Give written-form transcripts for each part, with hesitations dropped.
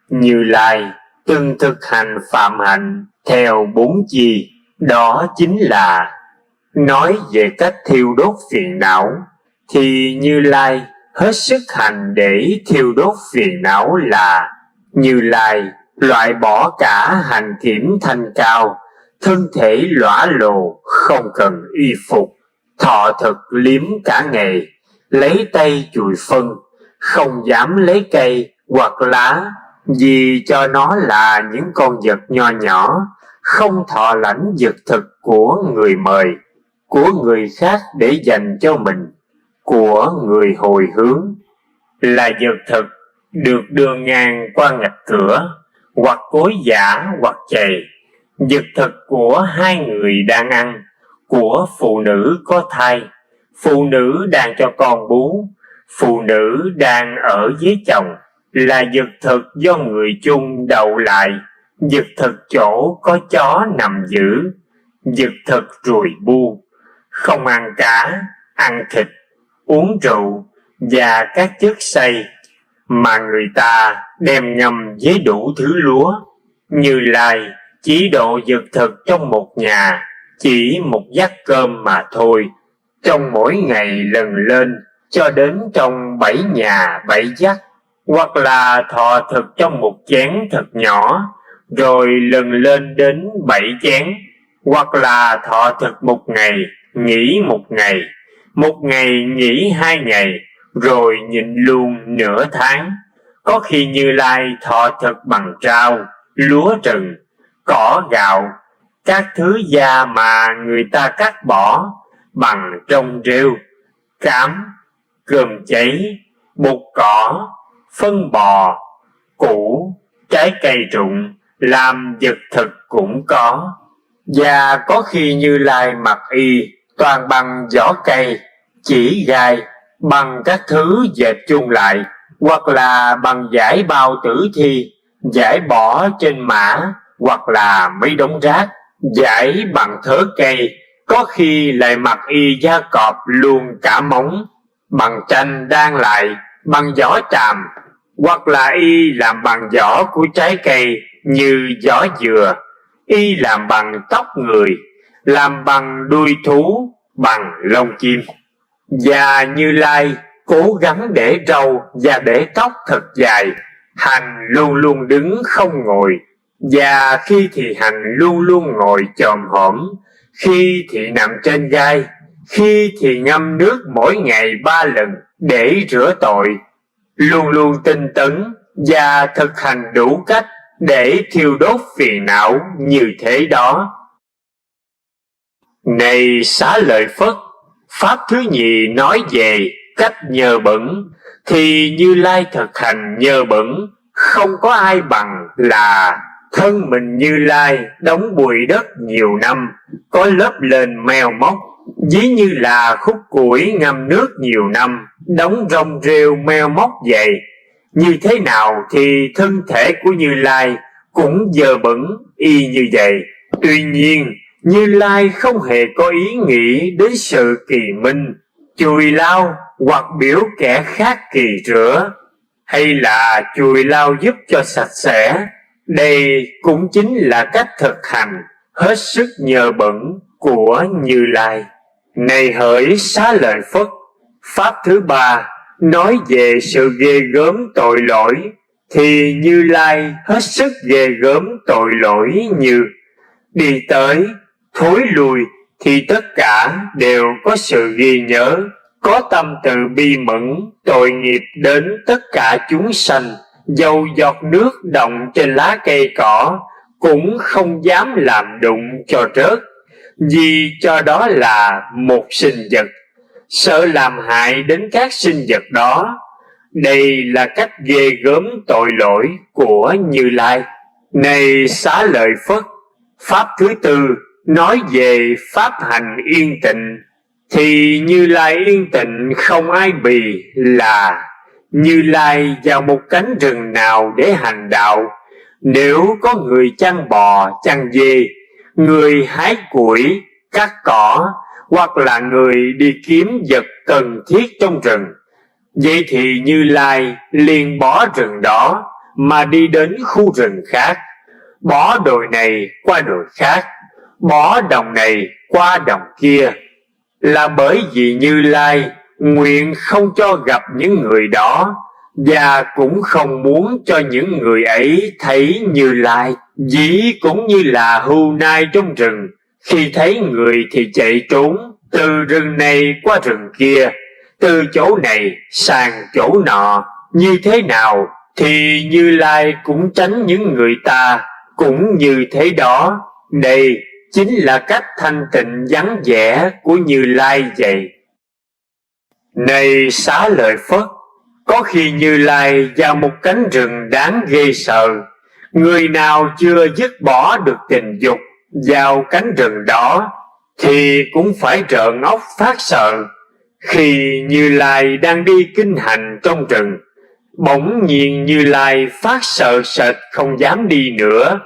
Như Lai từng thực hành phạm hạnh theo 4 chi, đó chính là nói về cách thiêu đốt phiền não, thì Như Lai hết sức hành để thiêu đốt phiền não là Như Lai loại bỏ cả hành thiểm thanh cao, thân thể lõa lồ không cần y phục, thọ thực liếm cả ngày, lấy tay chùi phân, không dám lấy cây hoặc lá, vì cho nó là những con vật nho nhỏ, không thọ lãnh vật thực của người mời, của người khác để dành cho mình, của người hồi hướng, là vật thực được đưa ngang qua ngạch cửa, hoặc cối giã hoặc chày, vật thực của hai người đang ăn, của phụ nữ có thai, phụ nữ đang cho con bú, phụ nữ đang ở với chồng, là vật thực do người chung đậu lại, vật thực chỗ có chó nằm giữ, vật thực ruồi bu, không ăn cá, ăn thịt, uống rượu và các chất xay mà người ta đem ngâm với đủ thứ lúa. Như Lai chỉ độ vật thực trong một nhà, chỉ một vắt cơm mà thôi, trong mỗi ngày lần lên cho đến trong 7 nhà 7 vắt, hoặc là thọ thực trong một chén thật nhỏ rồi lần lên đến 7 chén, hoặc là thọ thực một ngày nghỉ một ngày nghỉ 2 ngày, rồi nhịn luôn nửa tháng. Có khi Như Lai thọ thực bằng rau, lúa rừng, cỏ gạo, các thứ da mà người ta cắt bỏ, bằng trông rêu, cám, cơm cháy, bột cỏ, phân bò, củ, trái cây rụng, làm vật thực cũng có. Và có khi Như Lai mặc y toàn bằng vỏ cây, chỉ gai, bằng các thứ dệt chung lại, hoặc là bằng vải bao tử thi, vải bỏ trên mã, hoặc là mấy đống rác, vải bằng thớ cây. Có khi lại mặc y da cọp luôn cả móng, bằng tranh đan lại, bằng vỏ tràm, hoặc là y làm bằng vỏ của trái cây như vỏ dừa, y làm bằng tóc người, làm bằng đuôi thú, bằng lông chim. Và Như Lai cố gắng để râu và để tóc thật dài, hành luôn luôn đứng không ngồi, và khi thì hành luôn luôn ngồi chồm hổm, khi thì nằm trên gai, khi thì ngâm nước mỗi ngày 3 lần để rửa tội, luôn luôn tinh tấn và thực hành đủ cách để thiêu đốt phiền não như thế đó. Này Xá Lợi Phất, pháp thứ nhì nói về cách nhờ bẩn, thì Như Lai thực hành nhờ bẩn không có ai bằng là thân mình Như Lai đóng bụi đất nhiều năm, có lớp lên meo móc, ví như là khúc củi ngâm nước nhiều năm, đóng rong rêu meo móc vậy. Như thế nào thì thân thể của Như Lai cũng dơ bẩn y như vậy. Tuy nhiên Như Lai không hề có ý nghĩ đến sự kỳ minh, chùi lau hoặc biểu kẻ khác kỳ rửa, hay là chùi lau giúp cho sạch sẽ. Đây cũng chính là cách thực hành hết sức nhờ bẩn của Như Lai. Này hỡi Xá Lợi Phất, pháp thứ ba nói về sự ghê gớm tội lỗi, thì Như Lai hết sức ghê gớm tội lỗi như đi tới, thối lui thì tất cả đều có sự ghi nhớ, có tâm từ bi mẫn, tội nghiệp đến tất cả chúng sanh, dầu giọt nước động trên lá cây cỏ cũng không dám làm đụng cho rớt, vì cho đó là một sinh vật, sợ làm hại đến các sinh vật đó. Đây là cách ghê gớm tội lỗi của Như Lai. Này Xá Lợi Phất, pháp thứ tư nói về pháp hành yên tịnh, thì Như Lai yên tịnh không ai bì là Như Lai vào một cánh rừng nào để hành đạo. Nếu có người chăn bò, chăn dê, người hái củi, cắt cỏ, hoặc là người đi kiếm vật cần thiết trong rừng, vậy thì Như Lai liền bỏ rừng đó, mà đi đến khu rừng khác, bỏ đồi này qua đồi khác, bỏ đồng này qua đồng kia, là bởi vì Như Lai nguyện không cho gặp những người đó, và cũng không muốn cho những người ấy thấy Như Lai. Dĩ cũng như là hươu nai trong rừng, khi thấy người thì chạy trốn, từ rừng này qua rừng kia, từ chỗ này sang chỗ nọ. Như thế nào thì Như Lai cũng tránh những người ta cũng như thế đó. Đây chính là cách thanh tịnh vắng vẻ của Như Lai vậy. Này Xá Lợi Phất, có khi Như Lai vào một cánh rừng đáng ghê sợ, người nào chưa dứt bỏ được tình dục vào cánh rừng đó thì cũng phải trợn óc phát sợ. Khi Như Lai đang đi kinh hành trong rừng, bỗng nhiên Như Lai phát sợ sệt không dám đi nữa.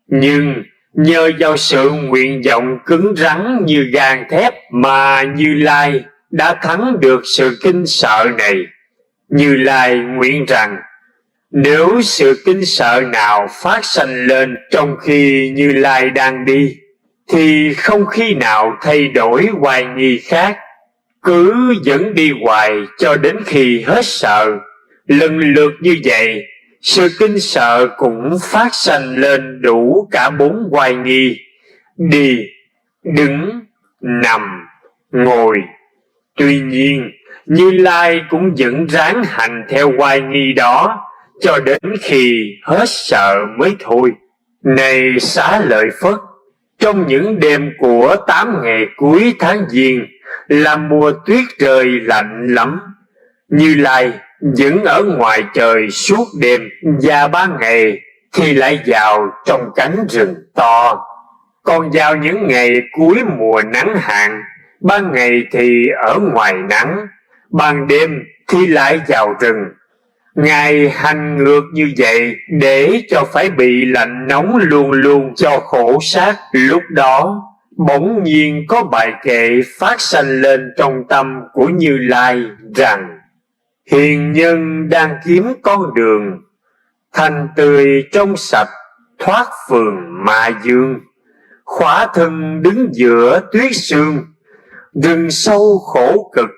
Nhưng nhờ vào sự nguyện vọng cứng rắn như gan thép mà Như Lai đã thắng được sự kinh sợ này. Như Lai nguyện rằng, nếu sự kinh sợ nào phát sanh lên trong khi Như Lai đang đi, thì không khi nào thay đổi hoài nghi khác, cứ dẫn đi hoài cho đến khi hết sợ. Lần lượt như vậy, sự kinh sợ cũng phát sanh lên đủ cả 4 hoài nghi: đi, đứng, nằm, ngồi. Tuy nhiên, Như Lai cũng vẫn ráng hành theo hoài nghi đó cho đến khi hết sợ mới thôi. Này Xá Lợi Phất, trong những đêm của 8 ngày cuối tháng Giêng là mùa tuyết rơi lạnh lắm, Như Lai vẫn ở ngoài trời suốt đêm, và ban ngày thì lại vào trong cánh rừng to. Còn vào những ngày cuối mùa nắng hạn, ban ngày thì ở ngoài nắng, ban đêm thì lại vào rừng. Ngài hành ngược như vậy để cho phải bị lạnh nóng luôn luôn cho khổ sát. Lúc đó bỗng nhiên có bài kệ phát sanh lên trong tâm của Như Lai rằng: hiền nhân đang kiếm con đường, thành tươi trong sạch thoát phường ma dương, khỏa thân đứng giữa tuyết sương, rừng sâu khổ cực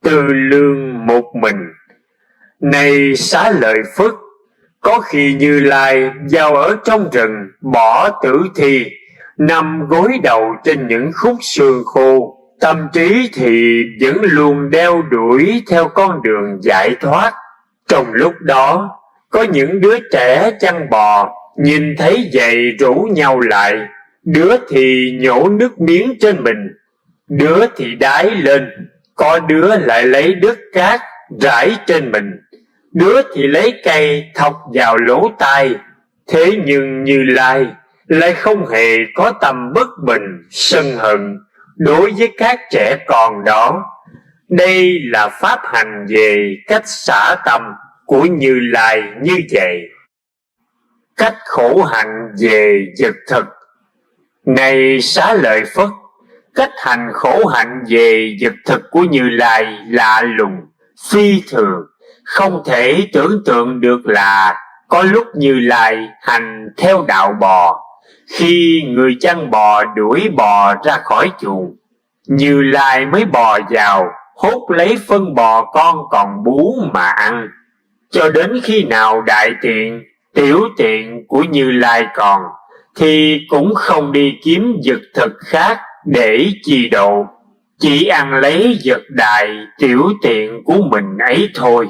từ lương một mình. Này Xá Lợi Phất, có khi Như Lai vào ở trong rừng bỏ tử thi, nằm gối đầu trên những khúc xương khô, tâm trí thì vẫn luôn đeo đuổi theo con đường giải thoát. Trong lúc đó, có những đứa trẻ chăn bò nhìn thấy vậy rủ nhau lại, đứa thì nhổ nước miếng trên mình, đứa thì đái lên, có đứa lại lấy đất cát rải trên mình, đứa thì lấy cây thọc vào lỗ tai. Thế nhưng Như Lai lại không hề có tâm bất bình sân hận đối với các trẻ con đó. Đây là pháp hành về cách xả tâm của Như Lai như vậy. Cách khổ hạnh về vật thực. Này Xá Lợi Phất, cách hành khổ hạnh về vật thực của Như Lai lạ lùng, phi thường, không thể tưởng tượng được. Là có lúc Như Lai hành theo đạo bò, khi người chăn bò đuổi bò ra khỏi chuồng, Như Lai mới bò vào hút lấy phân bò con còn bú mà ăn, cho đến khi nào đại tiện, tiểu tiện của Như Lai còn, thì cũng không đi kiếm vật thực khác để chi độ, chỉ ăn lấy vật đại tiểu tiện của mình ấy thôi.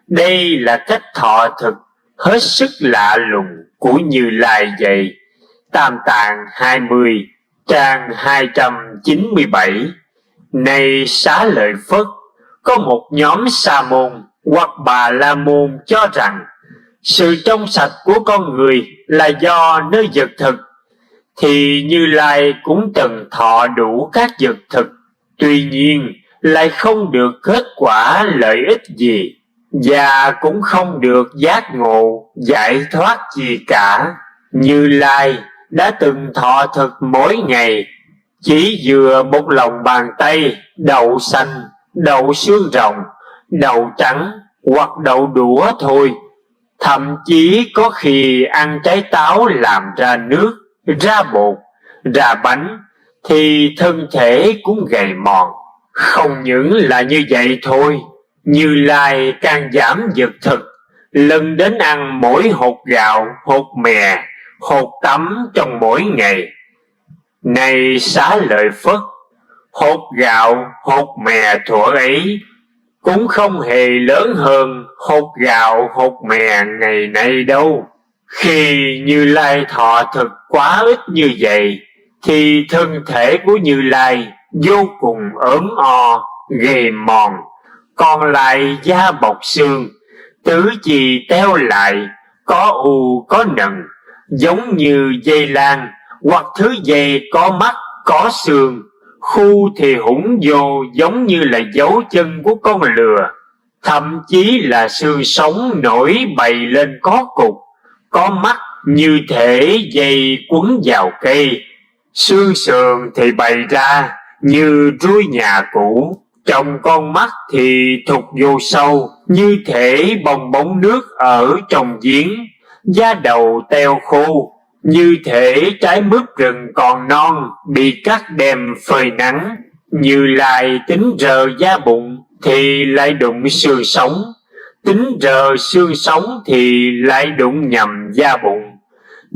Đây là cách thọ thực hết sức lạ lùng của Như Lai vậy. Tam Tạng 20 trang 297. Này Xá Lợi Phất, có một nhóm Sa môn hoặc Bà La môn cho rằng sự trong sạch của con người là do nơi vật thực, thì Như Lai cũng từng thọ đủ các vật thực, tuy nhiên lại không được kết quả lợi ích gì, và cũng không được giác ngộ giải thoát gì cả. Như Lai đã từng thọ thực mỗi ngày chỉ vừa một lòng bàn tay đậu xanh, đậu xương rồng, đậu trắng hoặc đậu đũa thôi. Thậm chí có khi ăn trái táo làm ra nước, ra bột, ra bánh, thì thân thể cũng gầy mòn. Không những là như vậy thôi, Như Lai càng giảm vật thực, lần đến ăn mỗi hột gạo, hột mè, hột tấm trong mỗi ngày. Này Xá Lợi Phất, hột gạo, hột mè thuở ấy cũng không hề lớn hơn hột gạo, hột mè ngày nay đâu. Khi Như Lai thọ thực quá ít như vậy, thì thân thể của Như Lai vô cùng ốm o, gầy mòn, còn lại da bọc xương, tứ chi teo lại, có u có nần, giống như dây lan hoặc thứ dây có mắt có xương. Khu thì hủng vô giống như là dấu chân của con lừa, thậm chí là xương sống nổi bày lên có cục, có mắt như thể dây quấn vào cây. Xương sườn thì bày ra như ruồi nhà cũ, trong con mắt thì thụt vô sâu như thể bong bóng nước ở trong giếng. Da đầu teo khô như thể trái mướp rừng còn non bị cắt đem phơi nắng. Như Lai tính rờ da bụng thì lại đụng xương sống, tính rờ xương sống thì lại đụng nhầm da bụng.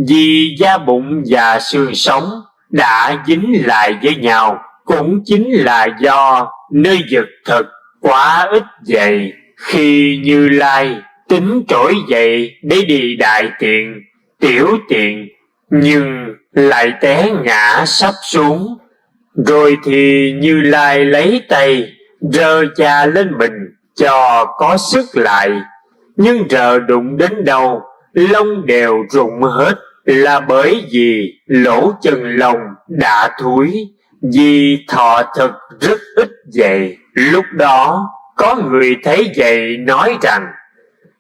Vì da bụng và xương sống đã dính lại với nhau, cũng chính là do nơi vật thực quá ít vậy. Khi Như Lai tính trỗi dậy để đi đại tiện, tiểu tiện, nhưng lại té ngã sắp xuống. Rồi thì Như Lai lấy tay rờ chà lên mình cho có sức lại, nhưng rờ đụng đến đâu lông đều rụng hết, là bởi vì lỗ chân lông đã thúi, vì thọ thực rất ít vậy. Lúc đó có người thấy vậy nói rằng: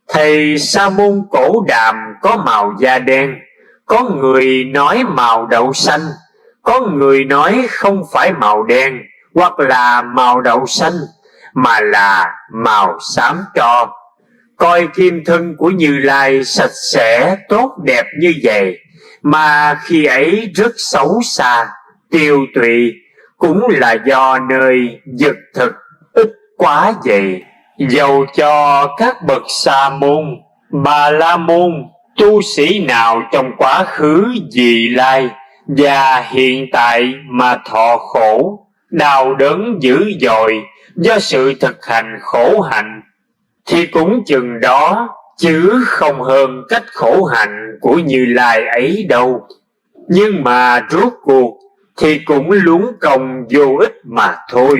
thầy Sa môn Cổ Đàm có màu da đen, có người nói màu đậu xanh, có người nói không phải màu đen hoặc là màu đậu xanh, mà là màu xám tro. Coi kim thân của Như Lai sạch sẽ tốt đẹp như vậy, mà khi ấy rất xấu xa, tiêu tụy, cũng là do nơi vật thực ít quá vậy. Dầu cho các bậc Sa môn, Bà La môn, tu sĩ nào trong quá khứ, vị lai và hiện tại mà thọ khổ, đau đớn dữ dội do sự thực hành khổ hạnh, thì cũng chừng đó, chứ không hơn cách khổ hạnh của Như Lai ấy đâu. Nhưng mà rốt cuộc thì cũng luống công vô ích mà thôi.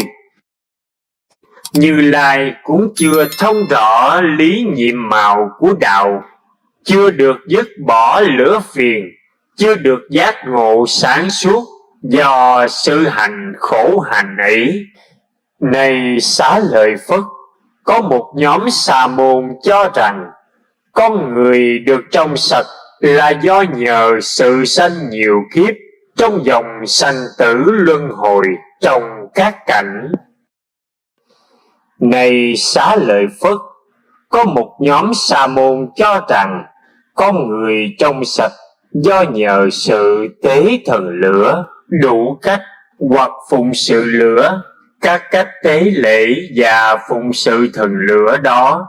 Như Lai cũng chưa thông rõ lý nhiệm màu của đạo, chưa được dứt bỏ lửa phiền, chưa được giác ngộ sáng suốt do sự hành khổ hạnh ấy. Này Xá Lợi Phất, có một nhóm Sa môn cho rằng con người được trong sạch là do nhờ sự sanh nhiều kiếp trong dòng sanh tử luân hồi trong các cảnh. Này Xá Lợi Phất, có một nhóm Sa môn cho rằng con người trong sạch do nhờ sự tế thần lửa đủ cách, hoặc phụng sự lửa, các cách tế lễ và phụng sự thần lửa đó.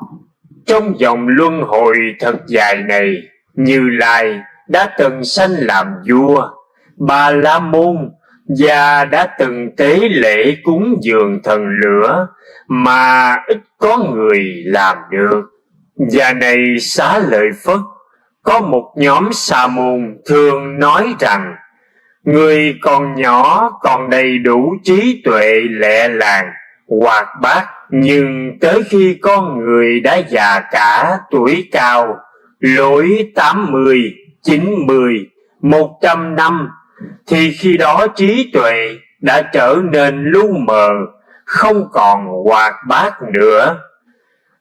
Trong vòng luân hồi thật dài này, Như Lai đã từng sanh làm vua, Bà La môn, và đã từng tế lễ cúng dường thần lửa, mà ít có người làm được. Và này Xá Lợi Phất, có một nhóm Sa môn thường nói rằng người còn nhỏ còn đầy đủ trí tuệ lẹ làng, hoạt bát, nhưng tới khi con người đã già cả tuổi cao, lỗi 80, 90, 100 năm, thì khi đó trí tuệ đã trở nên lu mờ, không còn hoạt bát nữa.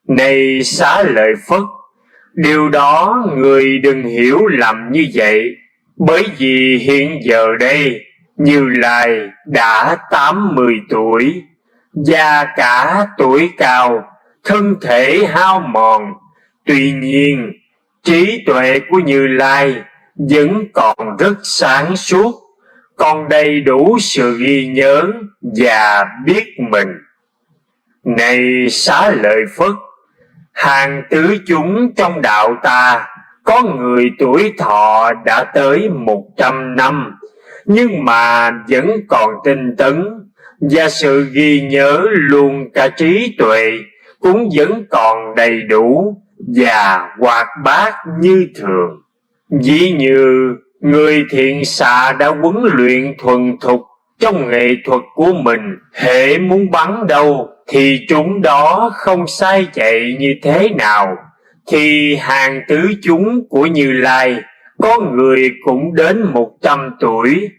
Này Xá Lợi Phất, điều đó người đừng hiểu lầm như vậy, bởi vì hiện giờ đây Như Lai đã 80 tuổi, già cả tuổi cao, thân thể hao mòn. Tuy nhiên trí tuệ của Như Lai vẫn còn rất sáng suốt, còn đầy đủ sự ghi nhớ và biết mình. Này Xá Lợi Phất, hàng tứ chúng trong đạo ta, có người tuổi thọ đã tới 100 năm, nhưng mà vẫn còn tinh tấn, và sự ghi nhớ luôn cả trí tuệ cũng vẫn còn đầy đủ và hoạt bát như thường. Ví như người thiện xạ đã huấn luyện thuần thục trong nghệ thuật của mình, hễ muốn bắn đâu thì chúng đó không sai chạy như thế nào, thì hàng tứ chúng của Như Lai có người cũng đến 100 tuổi,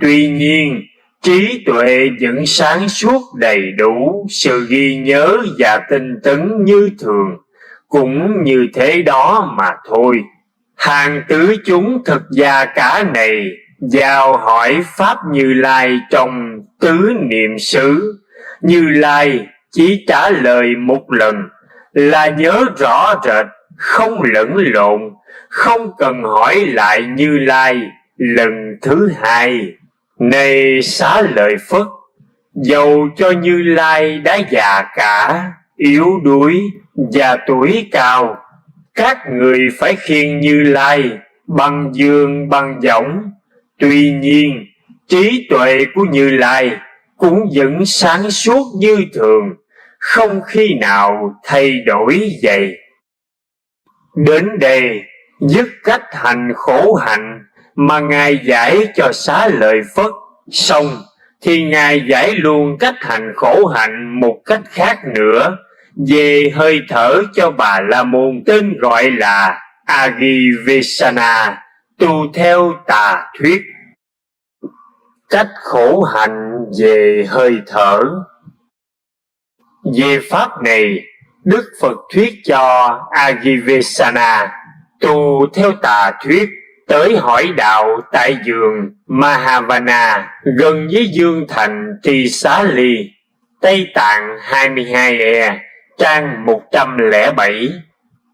tuy nhiên trí tuệ vẫn sáng suốt đầy đủ, sự ghi nhớ và tinh tấn như thường, cũng như thế đó mà thôi. Hàng tứ chúng thực gia cả này vào hỏi Pháp Như Lai trong tứ niệm xứ. Như Lai chỉ trả lời một lần là nhớ rõ rệt, không lẫn lộn, không cần hỏi lại Như Lai lần thứ hai. Này Xá Lợi Phất, dầu cho Như Lai đã già cả, yếu đuối và tuổi cao, các người phải khiêng Như Lai bằng giường bằng võng. Tuy nhiên trí tuệ của Như Lai cũng vẫn sáng suốt như thường, không khi nào thay đổi vậy. Đến đây dứt cách hành khổ hạnh mà Ngài giải cho Xá Lợi Phất xong, thì Ngài giải luôn cách hành khổ hạnh một cách khác nữa, về hơi thở cho Bà La Môn, tên gọi là Agivesana, tu theo tà thuyết. Cách khổ hạnh về hơi thở. Về pháp này, Đức Phật thuyết cho Agivesana tu theo tà thuyết tới hỏi đạo tại vườn Mahavana, gần với Dương Thành Tỳ Xá Ly, Tây Tạng 22E, trang 107.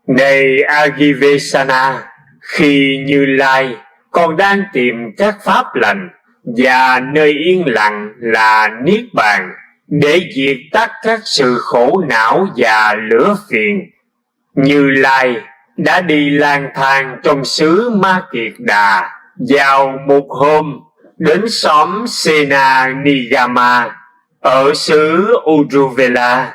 Này Agivesana, khi Như Lai còn đang tìm các pháp lành và nơi yên lặng là Niết Bàn để diệt tắt các sự khổ não và lửa phiền, Như Lai đã đi lang thang trong xứ Ma Kiệt Đà. Vào một hôm đến xóm Sena Nigama ở xứ Uruvela.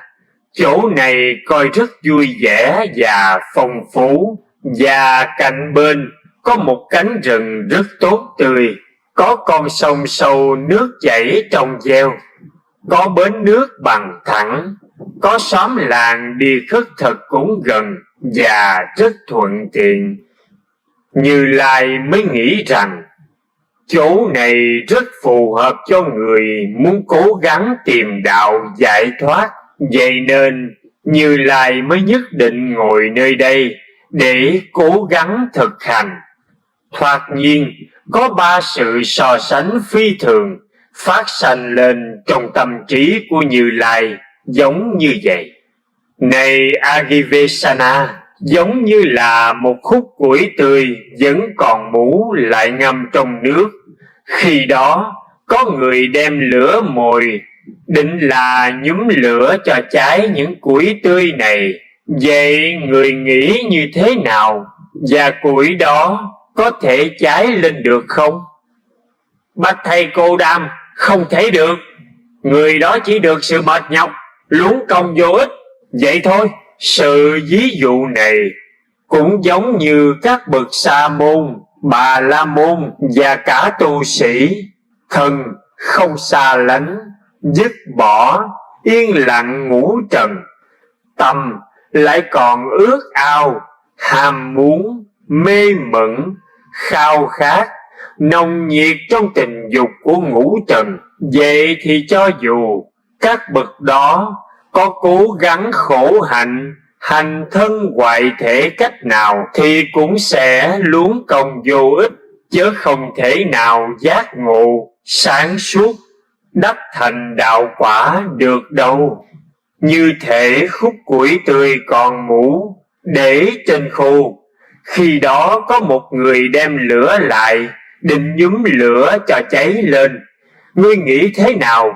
Chỗ này coi rất vui vẻ và phong phú, và cạnh bên có một cánh rừng rất tốt tươi, có con sông sâu nước chảy trong veo, có bến nước bằng thẳng, có xóm làng đi khất thực cũng gần và rất thuận tiện. Như Lai mới nghĩ rằng chỗ này rất phù hợp cho người muốn cố gắng tìm đạo giải thoát, vậy nên Như Lai mới nhất định ngồi nơi đây để cố gắng thực hành. Thoạt nhiên có ba sự so sánh phi thường phát sanh lên trong tâm trí của Như Lai, giống như vậy. Này Agivesana, giống như là một khúc củi tươi vẫn còn mũ lại ngâm trong nước. Khi đó có người đem lửa mồi, định là nhúm lửa cho cháy những củi tươi này. Vậy người nghĩ như thế nào? Và củi đó có thể cháy lên được không? Bạch thầy Cô Đàm, không thể được. Người đó chỉ được sự mệt nhọc, luống công vô ích, vậy thôi. Sự ví dụ này cũng giống như các bậc Sa môn, Bà La môn và cả tu sĩ. Thân không xa lánh, dứt bỏ, yên lặng ngũ trần. Tâm lại còn ước ao, ham muốn, mê mẩn, khao khát, nồng nhiệt trong tình dục của ngũ trần. Vậy thì cho dù các bậc đó có cố gắng khổ hạnh, hành thân hoại thể cách nào thì cũng sẽ luống công vô ích, chứ không thể nào giác ngộ, sáng suốt, đắc thành đạo quả được đâu. Như thể khúc củi tươi còn mũ để trên khô, Khi đó có một người đem lửa lại, định nhúm lửa cho cháy lên. Ngươi nghĩ thế nào?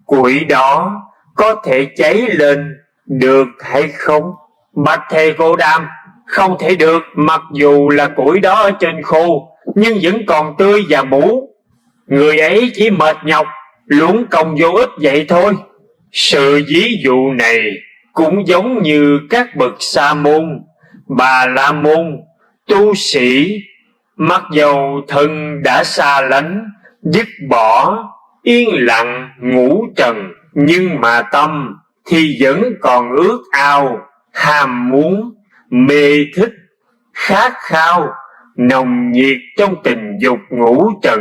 Củi đó có thể cháy lên được hay không? Bạch thầy Cô Đam, không thể được, mặc dù là củi đó ở trên khô, nhưng vẫn còn tươi và bủ. Người ấy chỉ mệt nhọc, luống công vô ích vậy thôi. Sự ví dụ này cũng giống như các bậc sa môn, bà la môn, tu sĩ, mặc dầu thân đã xa lánh, dứt bỏ, yên lặng, ngủ trần, nhưng mà tâm thì vẫn còn ước ao, ham muốn, mê thích, khát khao, nồng nhiệt trong tình dục ngũ trần.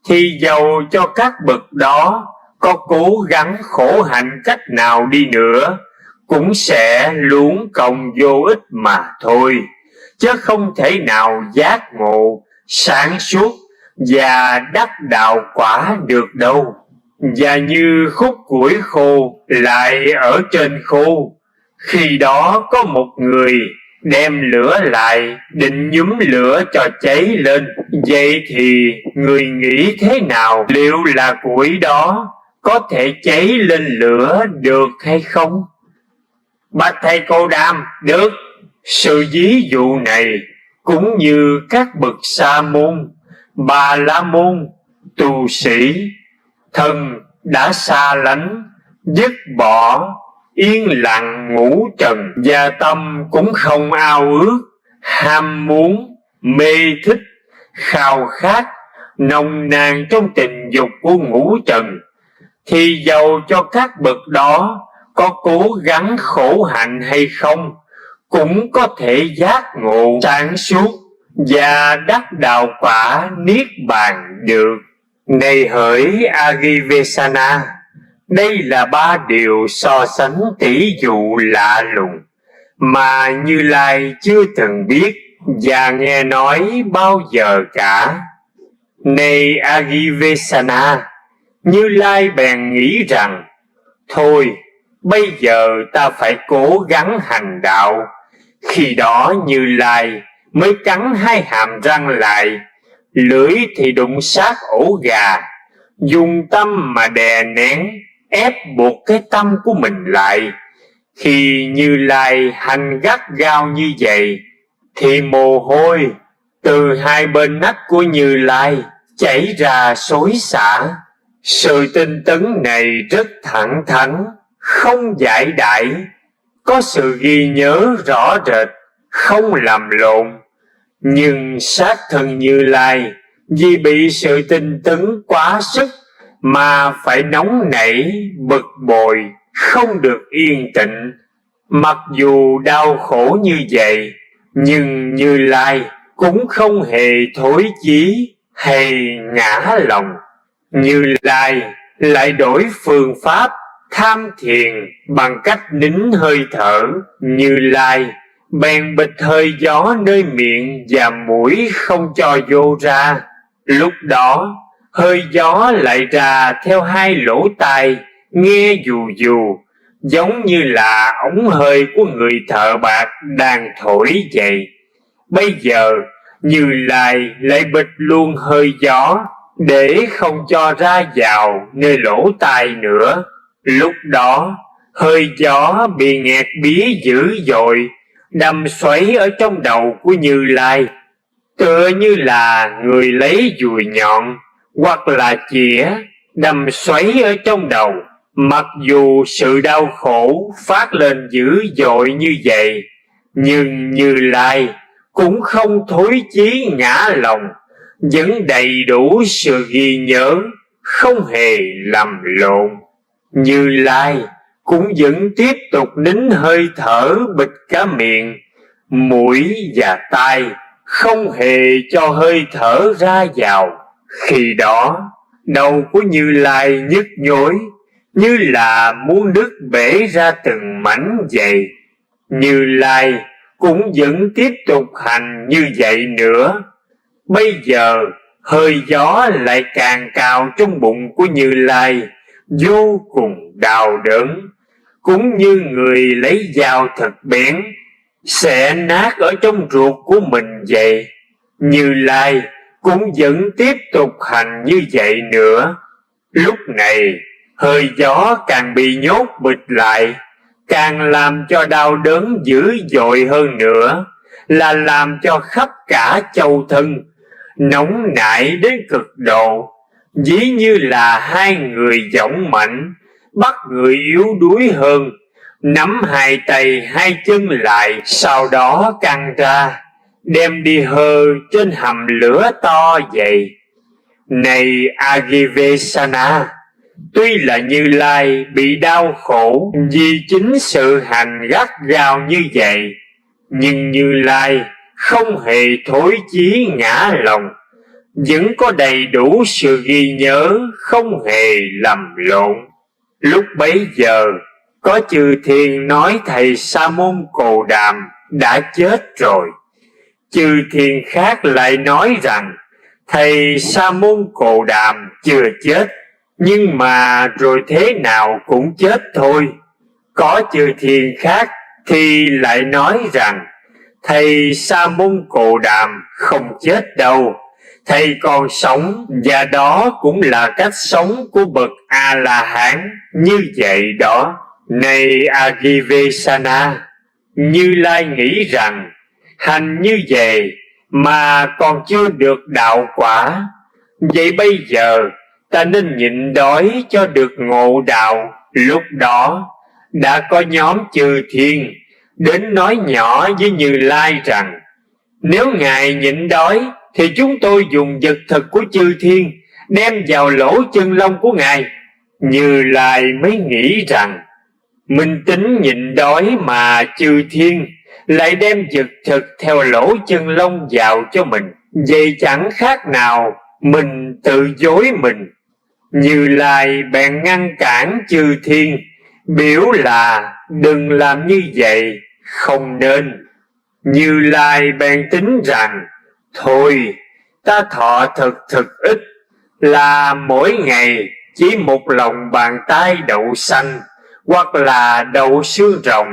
Thì dầu cho các bậc đó có cố gắng khổ hạnh cách nào đi nữa, cũng sẽ luống công vô ích mà thôi, chứ không thể nào giác ngộ, sáng suốt và đắc đạo quả được đâu. Và như khúc củi khô lại ở trên khô, khi đó có một người đem lửa lại, định nhúm lửa cho cháy lên. Vậy thì người nghĩ thế nào? Liệu là củi đó có thể cháy lên lửa được hay không? Bạch thầy Cô Đam, được. Sự ví dụ này cũng như các bậc sa môn, bà la môn, tu sĩ, thân đã xa lánh, dứt bỏ, yên lặng ngủ trần, và tâm cũng không ao ước, ham muốn, mê thích, khao khát, nồng nàn trong tình dục của ngũ trần. Thì dầu cho các bậc đó có cố gắng khổ hạnh hay không, cũng có thể giác ngộ, sáng suốt và đắc đạo quả niết bàn được. Này hỡi Agivesana, đây là 3 điều so sánh tỷ dụ lạ lùng mà Như Lai chưa từng biết và nghe nói bao giờ cả. Này Agivesana, Như Lai bèn nghĩ rằng, thôi, bây giờ ta phải cố gắng hành đạo. Khi đó Như Lai mới cắn 2 hàm răng lại, lưỡi thì đụng sát ổ gà, dùng tâm mà đè nén, ép buộc cái tâm của mình lại. Khi Như Lai hành gắt gao như vậy, thì mồ hôi từ 2 bên nách của Như Lai chảy ra xối xả. Sự tinh tấn này rất thẳng thắn, không giải đãi, có sự ghi nhớ rõ rệt, không làm lộn. Nhưng xác thân Như Lai vì bị sự tinh tấn quá sức mà phải nóng nảy, bực bội, không được yên tĩnh. Mặc dù đau khổ như vậy, nhưng Như Lai cũng không hề thối chí hay ngã lòng. Như Lai lại đổi phương pháp tham thiền bằng cách nín hơi thở. Như Lai bèn bịt hơi gió nơi miệng và mũi không cho vô ra. Lúc đó hơi gió lại ra theo 2 lỗ tai, nghe dù dù, giống như là ống hơi của người thợ bạc đang thổi vậy. Bây giờ Như Lai lại bịt luôn hơi gió để không cho ra vào nơi lỗ tai nữa. Lúc đó hơi gió bị nghẹt bía dữ dội, đâm xoáy ở trong đầu của Như Lai, tựa như là người lấy dùi nhọn hoặc là chĩa đâm xoáy ở trong đầu. Mặc dù sự đau khổ phát lên dữ dội như vậy, nhưng Như Lai cũng không thối chí ngã lòng, vẫn đầy đủ sự ghi nhớ, không hề lầm lộn. Như Lai cũng vẫn tiếp tục nín hơi thở, bịt cả miệng, mũi và tai, không hề cho hơi thở ra vào. Khi đó đầu của Như Lai nhức nhối, như là muốn đứt bể ra từng mảnh vậy. Như Lai cũng vẫn tiếp tục hành như vậy nữa. Bây giờ hơi gió lại càng cao trong bụng của Như Lai, vô cùng đau đớn, cũng như người lấy dao thật bén xẻ nát ở trong ruột của mình vậy. Như Lai cũng vẫn tiếp tục hành như vậy nữa. Lúc này hơi gió càng bị nhốt bịt lại, càng làm cho đau đớn dữ dội hơn nữa, là làm cho khắp cả châu thân nóng nảy đến cực độ, ví như là hai người dõng mạnh bắt người yếu đuối hơn, nắm hai tay hai chân lại, sau đó căng ra đem đi hơ trên hầm lửa to vậy. Này Agivesana, tuy là Như Lai bị đau khổ vì chính sự hành gắt gao như vậy, nhưng Như Lai không hề thối chí ngã lòng, vẫn có đầy đủ sự ghi nhớ, không hề lầm lộn. Lúc bấy giờ có chư thiên nói thầy Sa môn Cồ Đàm đã chết rồi. Chư thiên khác lại nói rằng thầy Sa môn Cồ Đàm chưa chết, nhưng mà rồi thế nào cũng chết thôi. Có chư thiên khác thì lại nói rằng thầy Sa môn Cồ Đàm không chết đâu, thầy còn sống, và đó cũng là cách sống của bậc A-la-hán như vậy đó. Này Agivesana, Như Lai nghĩ rằng hành như vậy mà còn chưa được đạo quả, vậy bây giờ ta nên nhịn đói cho được ngộ đạo. Lúc đó đã có nhóm chư thiên đến nói nhỏ với Như Lai rằng nếu Ngài nhịn đói thì chúng tôi dùng vật thực của chư thiên đem vào lỗ chân lông của Ngài. Như Lai mới nghĩ rằng mình tính nhịn đói mà chư thiên lại đem vật thực theo lỗ chân lông vào cho mình, vậy chẳng khác nào mình tự dối mình. Như Lai bèn ngăn cản chư thiên, biểu là đừng làm như vậy, không nên. Như Lai bèn tính rằng thôi, ta thọ thực ít, là mỗi ngày chỉ một lòng bàn tay đậu xanh, hoặc là đậu xương rồng,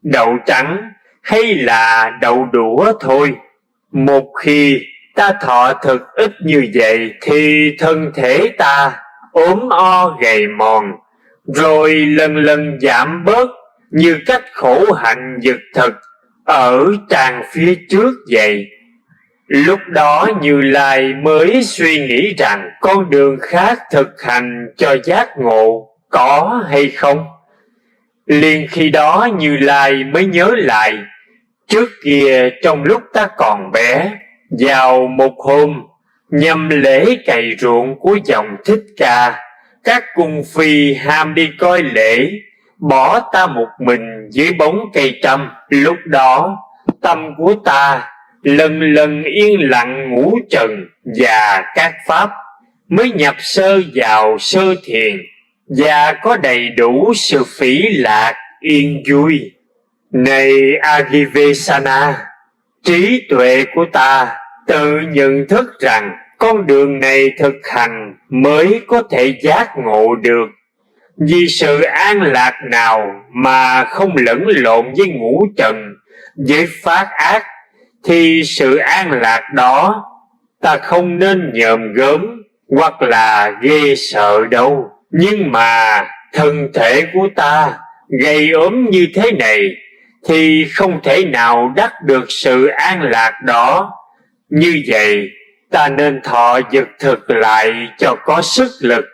đậu trắng, hay là đậu đũa thôi. Một khi ta thọ thực ít như vậy thì thân thể ta ốm o gầy mòn, rồi lần lần giảm bớt như cách khổ hạnh vật thực ở trang phía trước vậy. Lúc đó Như Lai mới suy nghĩ rằng con đường khác thực hành cho giác ngộ có hay không. Liền khi đó Như Lai mới nhớ lại, trước kia trong lúc ta còn bé, vào một hôm nhằm lễ cày ruộng của dòng Thích Ca, các cung phi ham đi coi lễ, bỏ ta một mình dưới bóng cây trâm. Lúc đó tâm của ta lần lần yên lặng ngủ trần, và các pháp mới nhập sơ vào sơ thiền, và có đầy đủ sự phỉ lạc yên vui. Này Agivesana, trí tuệ của ta tự nhận thức rằng con đường này thực hành mới có thể giác ngộ được. Vì sự an lạc nào mà không lẫn lộn với ngũ trần, với phát ác, thì sự an lạc đó ta không nên nhòm gớm hoặc là ghê sợ đâu. Nhưng mà thân thể của ta gầy ốm như thế này thì không thể nào đắc được sự an lạc đó. Như vậy ta nên thọ vật thực lại cho có sức lực.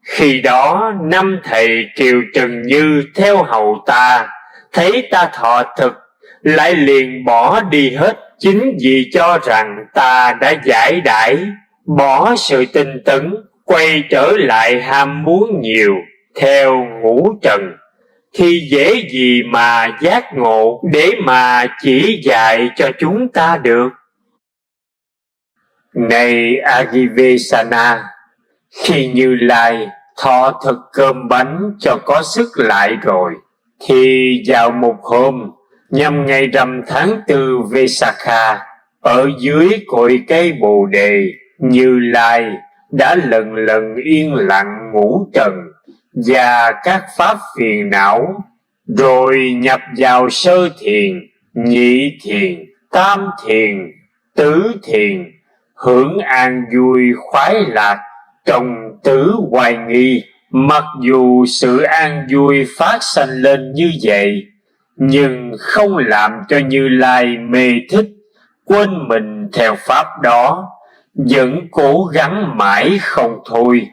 Khi đó năm thầy Kiều Trần Như theo hầu ta thấy ta thọ thực, lại liền bỏ đi hết, chính vì cho rằng ta đã giải đãi, bỏ sự tinh tấn, quay trở lại ham muốn nhiều theo ngũ trần, thì dễ gì mà giác ngộ để mà chỉ dạy cho chúng ta được. Này Agivesana, khi Như Lai thọ thực cơm bánh cho có sức lại rồi, thì vào một hôm nhằm ngày rằm tháng 4 Vesakha, ở dưới cội cây Bồ Đề, Như Lai đã lần lần yên lặng ngủ trần và các pháp phiền não, rồi nhập vào sơ thiền, nhị thiền, tam thiền, tứ thiền, hưởng an vui khoái lạc, trong tứ hoài nghi. Mặc dù sự an vui phát sanh lên như vậy, nhưng không làm cho Như Lai mê thích, quên mình theo pháp đó, vẫn cố gắng mãi không thôi.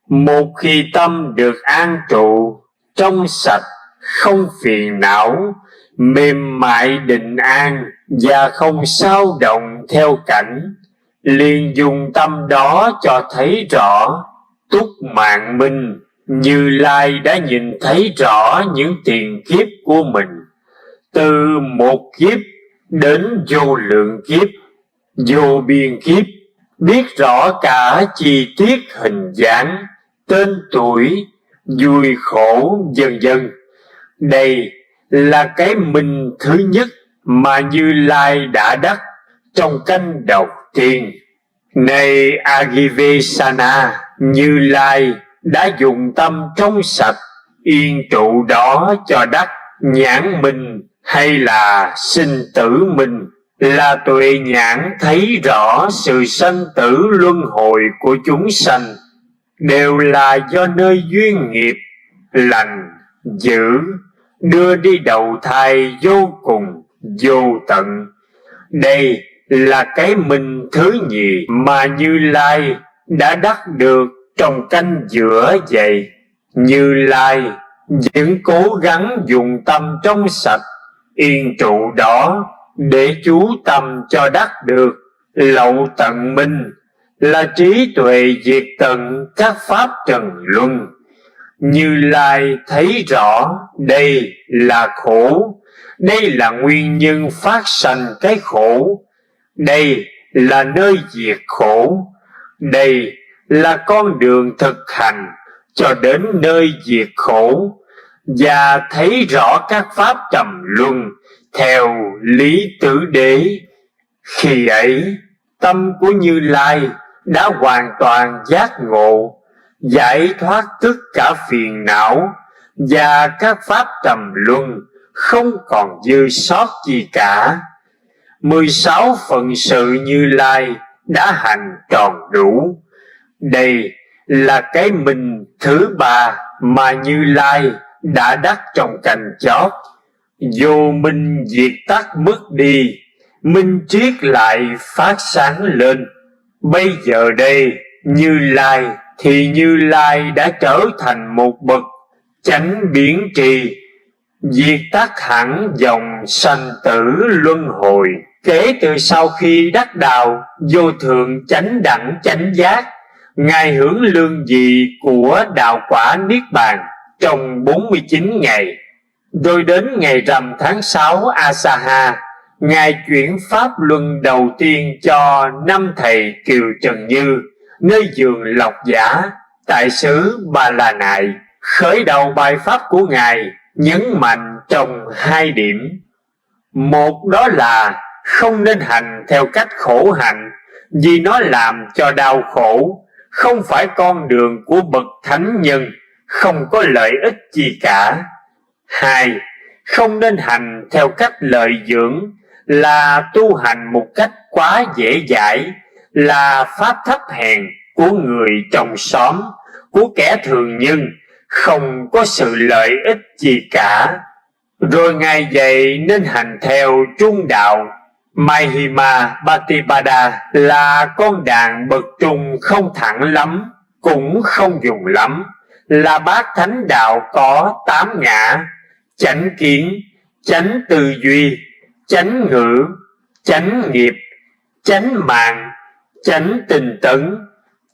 Một khi tâm được an trụ, trong sạch, không phiền não, mềm mại định an và không xao động theo cảnh, liền dùng tâm đó cho thấy rõ túc mạng minh. Như Lai đã nhìn thấy rõ những tiền kiếp của mình, từ một kiếp đến vô lượng kiếp, vô biên kiếp, biết rõ cả chi tiết hình dáng, tên tuổi, vui khổ vân vân. Đây là cái minh thứ nhất mà Như Lai đã đắc trong canh đầu tiên. Này Agivesana, Như Lai đã dùng tâm trong sạch yên trụ đó cho đắc nhãn minh hay là sinh tử minh, là tuệ nhãn thấy rõ sự sanh tử luân hồi của chúng sanh đều là do nơi duyên nghiệp lành dữ đưa đi đầu thai vô cùng vô tận. Đây là cái minh thứ nhì mà Như Lai đã đắc được trong canh giữa vậy. Như Lai vẫn cố gắng dùng tâm trong sạch yên trụ đó để chú tâm cho đắc được lậu tận minh, là trí tuệ diệt tận các pháp trần luân. Như Lai thấy rõ đây là khổ, đây là nguyên nhân phát sanh cái khổ, đây là nơi diệt khổ, đây là con đường thực hành cho đến nơi diệt khổ, và thấy rõ các pháp trầm luân theo lý tử đế. Khi ấy, tâm của Như Lai đã hoàn toàn giác ngộ, giải thoát tất cả phiền não và các pháp trầm luân, không còn dư sót gì cả. 16 phận sự Như Lai đã hành tròn đủ. Đây là cái minh thứ ba mà Như Lai đã đắc trong canh chót. Vô minh diệt tắt mất đi, minh triết lại phát sáng lên. Bây giờ đây Như Lai thì Như Lai đã trở thành một bậc chánh biến trì, diệt tắt hẳn dòng sanh tử luân hồi. Kể từ sau khi đắc đạo vô thượng chánh đẳng chánh giác, Ngài hưởng lương vị của đạo quả Niết Bàn trong 49 ngày. Rồi đến ngày rằm tháng 6 Asaha, Ngài chuyển pháp luân đầu tiên cho 5 thầy Kiều Trần Như nơi vườn Lộc Giả tại xứ Ba La Nại. Khởi đầu bài pháp của Ngài nhấn mạnh trong 2 điểm. Một đó là không nên hành theo cách khổ hạnh, vì nó làm cho đau khổ, không phải con đường của bậc thánh nhân, không có lợi ích gì cả. 2. Không nên hành theo cách lợi dưỡng, là tu hành một cách quá dễ dãi, là pháp thấp hèn của người trong xóm, của kẻ thường nhân, không có sự lợi ích gì cả. Rồi Ngài dạy nên hành theo trung đạo Mahima Bhattipada, là con đàn bậc trung, không thẳng lắm cũng không dùng lắm, là bát thánh đạo có 8 ngã: chánh kiến, chánh tư duy, chánh ngữ, chánh nghiệp, chánh mạng, chánh tinh tấn,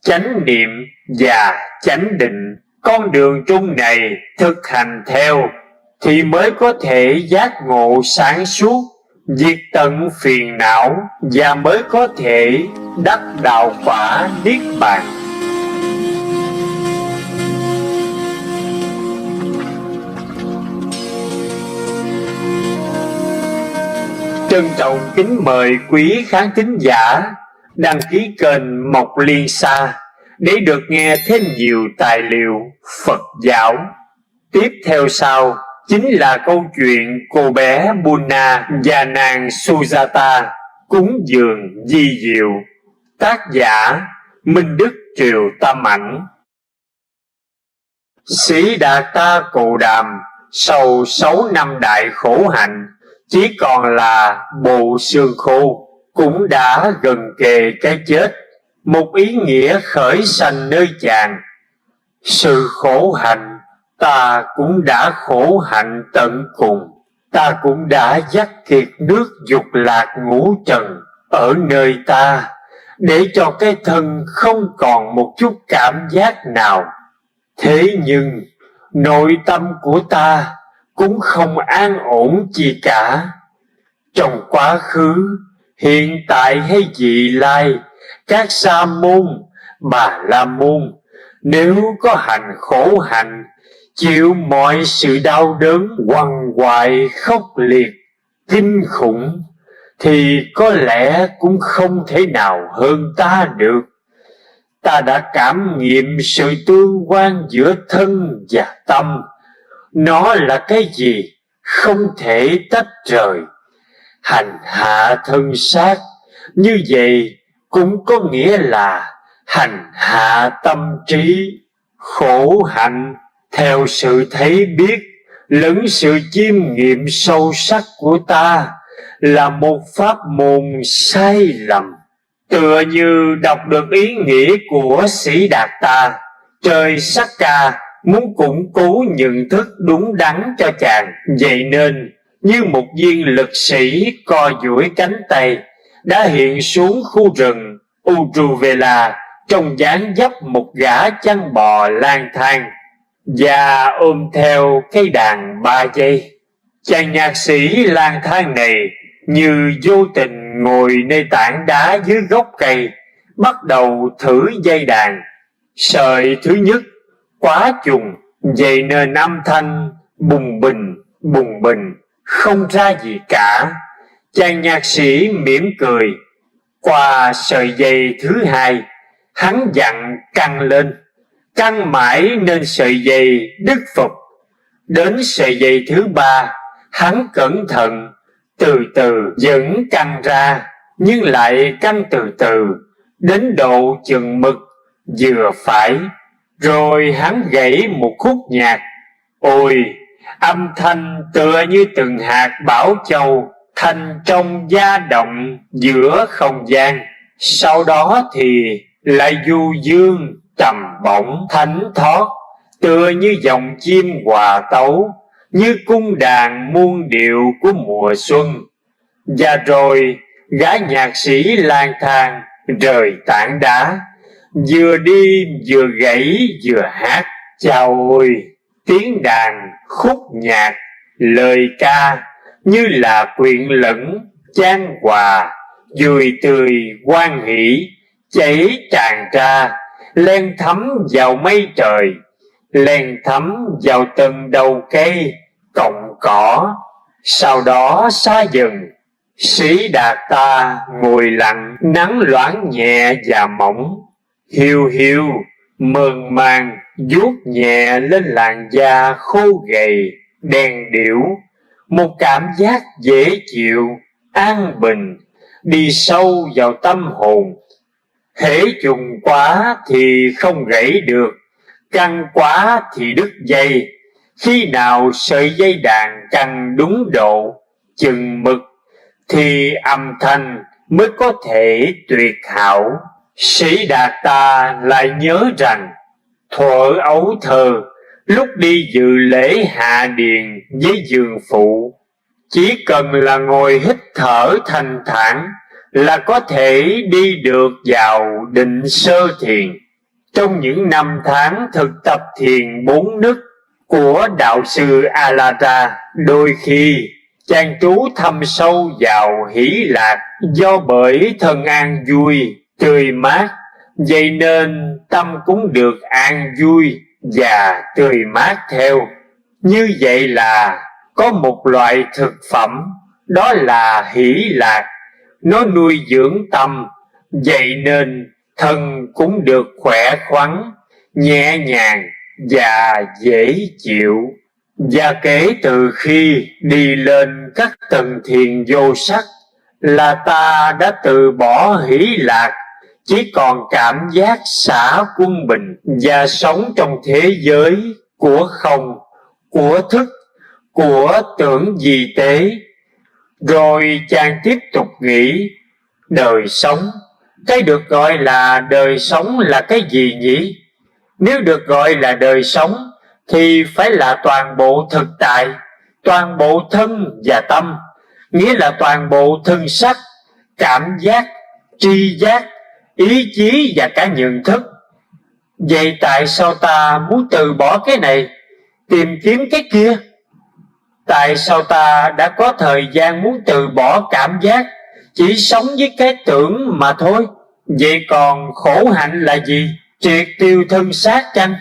chánh niệm và chánh định. Con đường trung này thực hành theo thì mới có thể giác ngộ sáng suốt, diệt tận phiền não, và mới có thể đắc đạo quả Niết Bàn. Trân trọng kính mời quý khán thính giả đăng ký kênh Mộc Liên Sa để được nghe thêm nhiều tài liệu Phật giáo. Tiếp theo sau chính là câu chuyện cô bé Bunna và nàng Sujata cúng dường di diệu. Tác giả Minh Đức Triều Tâm Ảnh. Sĩ Đạt Ta Cù Đàm sau 6 năm đại khổ hạnh, chỉ còn là bộ xương khô, cũng đã gần kề cái chết. Một ý nghĩa khởi sanh nơi chàng. Sự khổ hạnh, ta cũng đã khổ hạnh tận cùng. Ta cũng đã dắt kiệt nước dục lạc ngũ trần ở nơi ta, để cho cái thân không còn một chút cảm giác nào. Thế nhưng nội tâm của ta cũng không an ổn chi cả. Trong quá khứ, hiện tại hay vị lai, các sa môn, bà la môn nếu có hành khổ hạnh, chịu mọi sự đau đớn quằn quại khốc liệt kinh khủng, thì có lẽ cũng không thể nào hơn ta được. Ta đã cảm nghiệm sự tương quan giữa thân và tâm. Nó là cái gì không thể tách rời. Hành hạ thân xác như vậy cũng có nghĩa là hành hạ tâm trí. Khổ hạnh theo sự thấy biết lẫn sự chiêm nghiệm sâu sắc của ta là một pháp môn sai lầm. Tựa như đọc được ý nghĩa của Sĩ Đạt Ta, trời Sakka muốn củng cố nhận thức đúng đắn cho chàng, vậy nên như một viên lực sĩ co duỗi cánh tay, đã hiện xuống khu rừng Uruvela trong dáng dấp một gã chăn bò lang thang và ôm theo cây đàn 3 dây. Chàng nhạc sĩ lang thang này như vô tình ngồi nơi tảng đá dưới gốc cây, bắt đầu thử dây đàn. Sợi thứ nhất quá trùng, vậy nên âm thanh bùng bình không ra gì cả. Chàng nhạc sĩ mỉm cười. Qua sợi dây thứ hai, hắn dặn căng lên, căng mãi nên sợi dây đứt phục. Đến sợi dây thứ ba, hắn cẩn thận từ từ vẫn căng ra, nhưng lại căng từ từ đến độ chừng mực vừa phải. Rồi hắn gảy một khúc nhạc. Ôi, âm thanh tựa như từng hạt bảo châu thành trong da động giữa không gian. Sau đó thì lại du dương trầm bổng thánh thót, tựa như dòng chim hòa tấu, như cung đàn muôn điệu của mùa xuân. Và rồi gã nhạc sĩ lang thang rời tảng đá, vừa đi vừa gảy vừa hát. Chao ôi, tiếng đàn, khúc nhạc, lời ca như là quyện lẫn chan hòa, vui tươi hoan hỷ chảy tràn ra, len thấm vào mây trời, len thấm vào từng đầu cây cọng cỏ. Sau đó xa dần, Sĩ Đạt Ta ngồi lặng, nắng loãng nhẹ và mỏng, hiu hiu mơn man vuốt nhẹ lên làn da khô gầy đen điểu. Một cảm giác dễ chịu, an bình đi sâu vào tâm hồn. Hễ trùng quá thì không gãy được, căng quá thì đứt dây. Khi nào sợi dây đàn căng đúng độ chừng mực thì âm thanh mới có thể tuyệt hảo. Sĩ Đạt Ta lại nhớ rằng thuở ấu thơ, lúc đi dự lễ hạ điền với dường phụ, chỉ cần là ngồi hít thở thanh thản là có thể đi được vào định sơ thiền. Trong những năm tháng thực tập thiền 4 nức của đạo sư Alara, đôi khi chàng trú thâm sâu vào hỷ lạc, do bởi thân an vui tươi mát, vậy nên tâm cũng được an vui và tươi mát theo. Như vậy là có một loại thực phẩm, đó là hỷ lạc, nó nuôi dưỡng tâm, vậy nên thân cũng được khỏe khoắn, nhẹ nhàng và dễ chịu. Và kể từ khi đi lên các tầng thiền vô sắc là ta đã từ bỏ hỷ lạc, chỉ còn cảm giác xả quân bình và sống trong thế giới của không, của thức, của tưởng vi tế. Rồi chàng tiếp tục nghĩ, đời sống, cái được gọi là đời sống là cái gì nhỉ? Nếu được gọi là đời sống thì phải là toàn bộ thực tại, toàn bộ thân và tâm, nghĩa là toàn bộ thân sắc, cảm giác, tri giác, ý chí và cả nhận thức. Vậy tại sao ta muốn từ bỏ cái này, tìm kiếm cái kia? Tại sao ta đã có thời gian muốn từ bỏ cảm giác, chỉ sống với cái tưởng mà thôi? Vậy còn khổ hạnh là gì? Triệt tiêu thân xác chăng?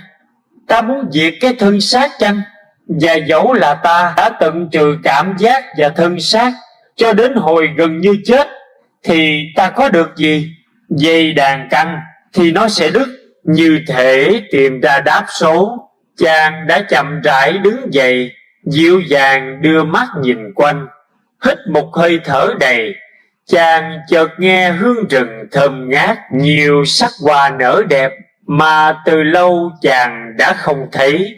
Ta muốn diệt cái thân xác chăng? Và dẫu là ta đã tận trừ cảm giác và thân xác cho đến hồi gần như chết, thì ta có được gì? Dây đàn căng thì nó sẽ đứt. Như thể tìm ra đáp số, chàng đã chậm rãi đứng dậy, dịu dàng đưa mắt nhìn quanh, hít một hơi thở đầy. Chàng chợt nghe hương rừng thơm ngát, nhiều sắc hoa nở đẹp mà từ lâu chàng đã không thấy.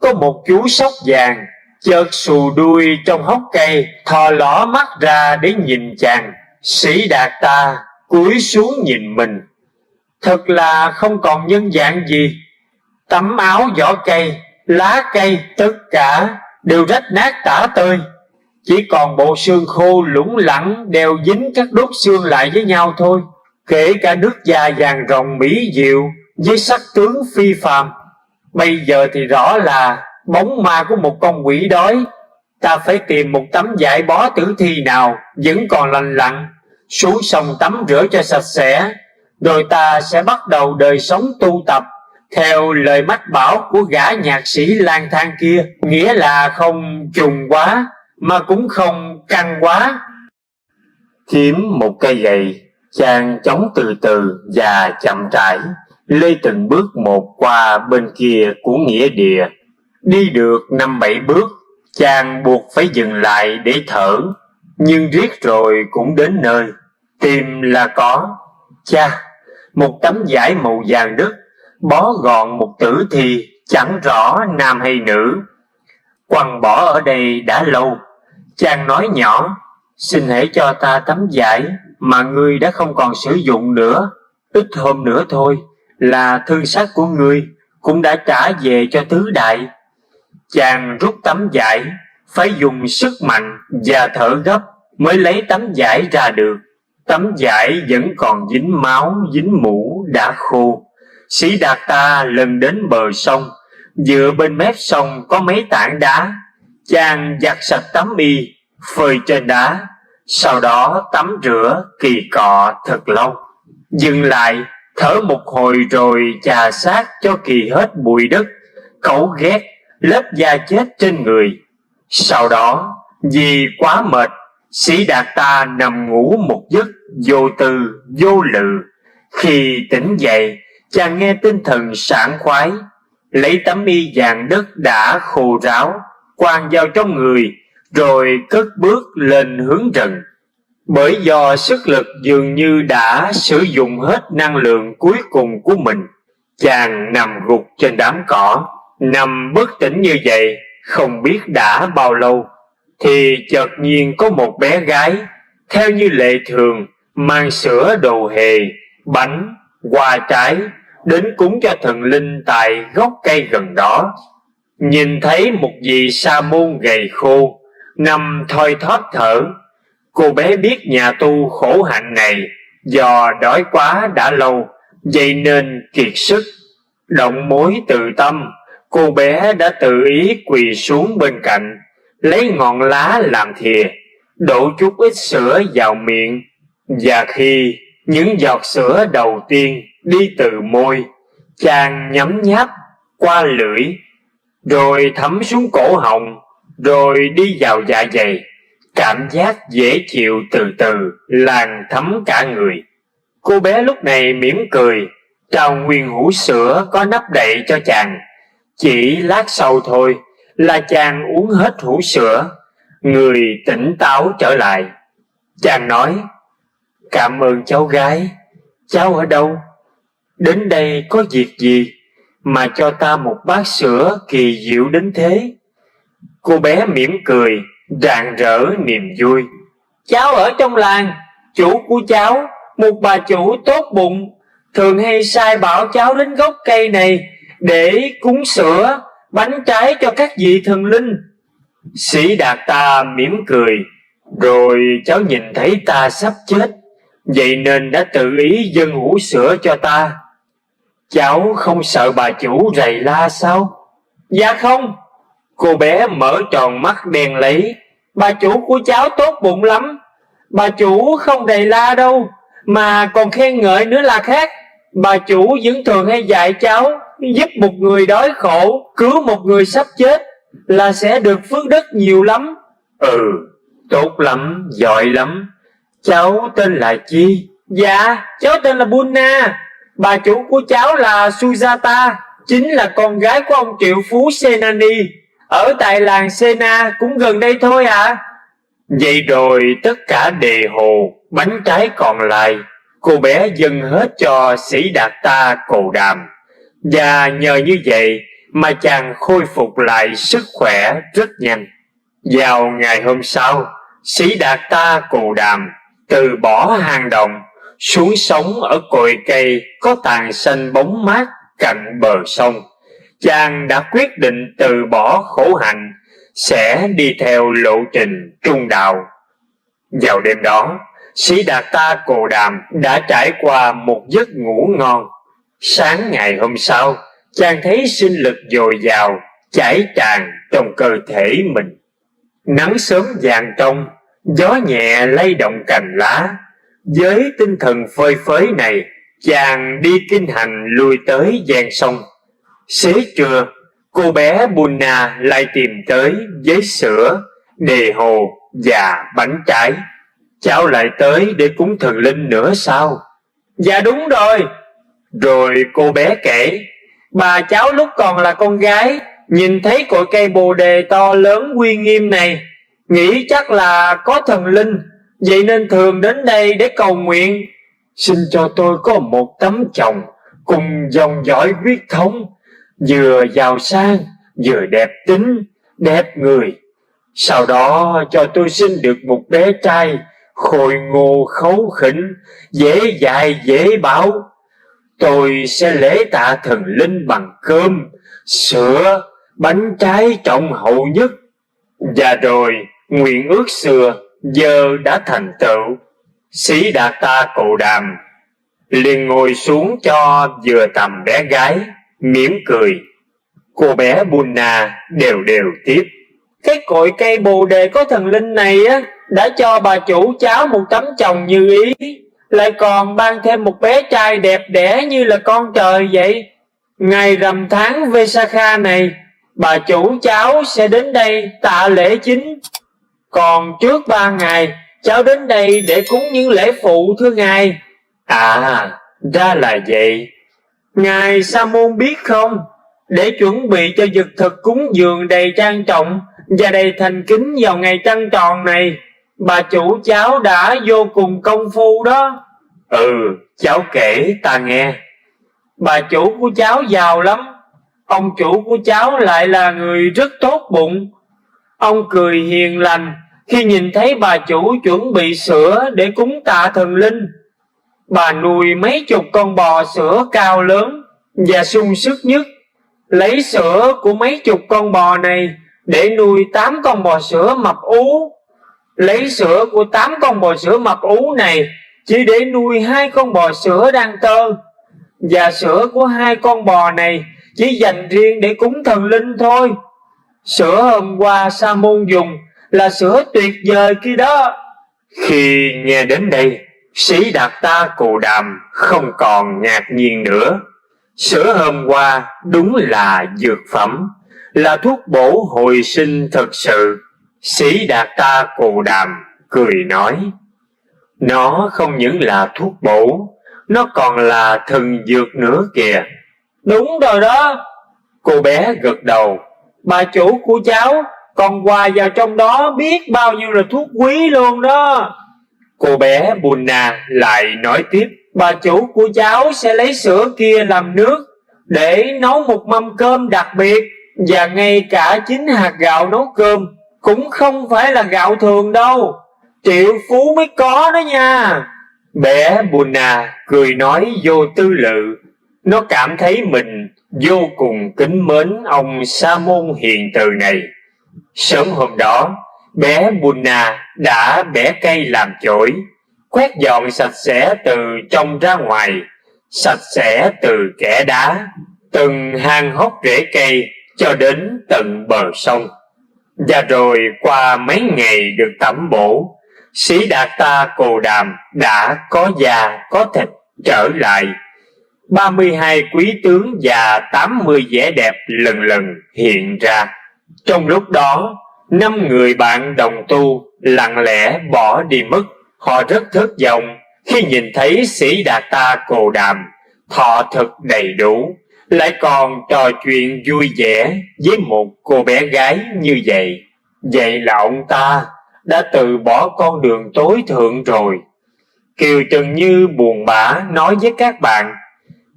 Có một chú sóc vàng chợt xù đuôi trong hốc cây, thò lỏ mắt ra để nhìn chàng. Sĩ Đạt ta cúi xuống nhìn mình, thật là không còn nhân dạng gì. Tấm áo, vỏ cây, lá cây, tất cả đều rách nát tả tơi, chỉ còn bộ xương khô lủng lẳng đeo dính các đốt xương lại với nhau thôi. Kể cả nước da vàng rồng mỹ diệu với sắc tướng phi phàm, bây giờ thì rõ là bóng ma của một con quỷ đói. Ta phải tìm một tấm vải bó tử thi nào vẫn còn lành lặn, xuống sông tắm rửa cho sạch sẽ, rồi ta sẽ bắt đầu đời sống tu tập theo lời mách bảo của gã nhạc sĩ lang thang kia, nghĩa là không trùng quá mà cũng không căng quá. Kiếm một cây gậy, chàng chống từ từ và chậm rãi lê từng bước một qua bên kia của nghĩa địa. Đi được 5-7 bước, chàng buộc phải dừng lại để thở, nhưng riết rồi cũng đến nơi. Tìm là có. Cha, một tấm vải màu vàng đất bó gọn một tử thi chẳng rõ nam hay nữ, quăng bỏ ở đây đã lâu. Chàng nói nhỏ, xin hãy cho ta tấm vải mà ngươi đã không còn sử dụng nữa. Ít hôm nữa thôi là thân xác của ngươi cũng đã trả về cho tứ đại. Chàng rút tấm vải, phải dùng sức mạnh và thở gấp mới lấy tấm vải ra được. Tấm vải vẫn còn dính máu, dính mũ đã khô. Sĩ Đạt ta lần đến bờ sông, dựa bên mép sông có mấy tảng đá. Chàng giặt sạch tấm y, phơi trên đá, sau đó tắm rửa kỳ cọ thật lâu. Dừng lại, thở một hồi rồi chà sát cho kỳ hết bụi đất, cẩu ghét, lớp da chết trên người. Sau đó, vì quá mệt, Sĩ Đạt ta nằm ngủ một giấc vô tư, vô lự. Khi tỉnh dậy, chàng nghe tinh thần sảng khoái, lấy tấm y vàng đất đã khô ráo, quàng vào trong người, rồi cất bước lên hướng rừng. Bởi do sức lực dường như đã sử dụng hết năng lượng cuối cùng của mình, chàng nằm gục trên đám cỏ, nằm bất tỉnh như vậy không biết đã bao lâu, thì chợt nhiên có một bé gái theo như lệ thường mang sữa đồ hề, bánh, hoa trái đến cúng cho thần linh tại gốc cây gần đó. Nhìn thấy một vị sa môn gầy khô nằm thoi thóp thở, cô bé biết nhà tu khổ hạnh này do đói quá đã lâu, vậy nên kiệt sức. Động mối từ tâm, cô bé đã tự ý quỳ xuống bên cạnh, lấy ngọn lá làm thìa, đổ chút ít sữa vào miệng. Và khi những giọt sữa đầu tiên đi từ môi, chàng nhấm nháp qua lưỡi, rồi thấm xuống cổ họng, rồi đi vào dạ dày. Cảm giác dễ chịu từ từ lan thấm cả người. Cô bé lúc này mỉm cười, trao nguyên hũ sữa có nắp đậy cho chàng. Chỉ lát sau thôi là chàng uống hết hũ sữa, người tỉnh táo trở lại. Chàng nói: "Cảm ơn cháu gái. Cháu ở đâu? Đến đây có việc gì mà cho ta một bát sữa kỳ diệu đến thế?" Cô bé mỉm cười, rạng rỡ niềm vui: "Cháu ở trong làng. Chủ của cháu, một bà chủ tốt bụng, thường hay sai bảo cháu đến gốc cây này để cúng sữa, bánh trái cho các vị thần linh." Sĩ Đạt Ta mỉm cười: "Rồi cháu nhìn thấy ta sắp chết, vậy nên đã tự ý dâng hũ sữa cho ta. Cháu không sợ bà chủ rầy la sao?" "Dạ không." Cô bé mở tròn mắt đen lấy: "Bà chủ của cháu tốt bụng lắm. Bà chủ không rầy la đâu, mà còn khen ngợi nữa là khác. Bà chủ vẫn thường hay dạy cháu giúp một người đói khổ, cứu một người sắp chết là sẽ được phước đức nhiều lắm." "Ừ, tốt lắm, giỏi lắm. Cháu tên là chi?" "Dạ, cháu tên là Bunna. Bà chủ của cháu là Sujata, chính là con gái của ông triệu phú Senani, ở tại làng Sena cũng gần đây thôi ạ." Vậy rồi tất cả đề hồ, bánh trái còn lại, cô bé dâng hết cho Sĩ Đạt Ta Cồ Đàm, và nhờ như vậy mà chàng khôi phục lại sức khỏe rất nhanh. Vào ngày hôm sau, Sĩ Đạt Ta Cồ Đàm từ bỏ hang động, xuống sống ở cội cây có tàn xanh bóng mát cạnh bờ sông. Chàng đã quyết định từ bỏ khổ hạnh, sẽ đi theo lộ trình trung đạo. Vào đêm đó, Sĩ Đạt Ta Cồ Đàm đã trải qua một giấc ngủ ngon. Sáng ngày hôm sau, chàng thấy sinh lực dồi dào chảy tràn trong cơ thể mình. Nắng sớm vàng trong, gió nhẹ lay động cành lá. Với tinh thần phơi phới này, chàng đi kinh hành lui tới ven sông. Xế trưa, cô bé Bunna lại tìm tới với sữa, đề hồ và bánh trái. "Cháu lại tới để cúng thần linh nữa sao?" "Dạ đúng rồi." Rồi cô bé kể: "Bà cháu lúc còn là con gái, nhìn thấy cội cây bồ đề to lớn uy nghiêm này, nghĩ chắc là có thần linh, vậy nên thường đến đây để cầu nguyện: Xin cho tôi có một tấm chồng cùng dòng dõi huyết thống, vừa giàu sang, vừa đẹp tính, đẹp người. Sau đó cho tôi sinh được một bé trai khôi ngô kháu khỉnh, dễ dạy dễ bảo. Tôi sẽ lễ tạ thần linh bằng cơm, sữa, bánh trái trọng hậu nhất." Và rồi nguyện ước xưa giờ đã thành tựu. Sĩ Đạt Ta Cồ Đàm liền ngồi xuống cho vừa tầm bé gái, mỉm cười. Cô bé Bunna đều đều tiếp: "Cái cội cây bồ đề có thần linh này á, đã cho bà chủ cháu một tấm chồng như ý, lại còn ban thêm một bé trai đẹp đẽ như là con trời vậy. Ngày rằm tháng Vesakha này, bà chủ cháu sẽ đến đây tạ lễ chính. Còn trước 3 ngày, cháu đến đây để cúng những lễ phụ thưa ngài." "À, ra là vậy. Ngài Sa môn biết không, để chuẩn bị cho dực thực cúng dường đầy trang trọng và đầy thành kính vào ngày trăng tròn này, bà chủ cháu đã vô cùng công phu đó." "Ừ, cháu kể ta nghe." "Bà chủ của cháu giàu lắm. Ông chủ của cháu lại là người rất tốt bụng. Ông cười hiền lành khi nhìn thấy bà chủ chuẩn bị sữa để cúng tạ thần linh. Bà nuôi mấy chục con bò sữa cao lớn và sung sức nhất, lấy sữa của mấy chục con bò này để nuôi 8 con bò sữa mập ú, lấy sữa của 8 con bò sữa mập ú này chỉ để nuôi 2 con bò sữa đang tơ, và sữa của 2 con bò này chỉ dành riêng để cúng thần linh thôi. Sữa hôm qua Sa môn dùng là sữa tuyệt vời kia đó." Khi nghe đến đây, Sĩ Đạt Ta Cồ Đàm không còn ngạc nhiên nữa. Sữa hôm qua đúng là dược phẩm, là thuốc bổ hồi sinh thật sự. Sĩ Đạt Ta Cồ Đàm cười nói: "Nó không những là thuốc bổ, nó còn là thần dược nữa kìa." "Đúng rồi đó." Cô bé gật đầu: bà chủ của cháu còn quà vào trong đó biết bao nhiêu là thuốc quý luôn đó. Cô bé Bunna lại nói tiếp, bà chủ của cháu sẽ lấy sữa kia làm nước để nấu một mâm cơm đặc biệt, và ngay cả chính hạt gạo nấu cơm cũng không phải là gạo thường đâu, triệu phú mới có đó nha. Bé Bunna cười nói vô tư lự. Nó cảm thấy mình vô cùng kính mến ông sa môn hiền từ này. Sớm hôm đó, bé Bunna đã bẻ cây làm chổi, quét dọn sạch sẽ từ trong ra ngoài, sạch sẽ từ kẽ đá, từng hang hốc rễ cây cho đến tận bờ sông. Và rồi qua mấy ngày được tẩm bổ, Sĩ Đạt Ta Cồ Đàm đã có da có thịt trở lại. 32 quý tướng và 80 vẻ đẹp lần lần hiện ra. Trong lúc đó, 5 người bạn đồng tu lặng lẽ bỏ đi mất. Họ rất thất vọng khi nhìn thấy Sĩ Đạt Ta Cồ Đàm thọ thực đầy đủ, lại còn trò chuyện vui vẻ với một cô bé gái như vậy. Vậy là ông ta đã từ bỏ con đường tối thượng rồi. Kiều Trần Như buồn bã nói với các bạn,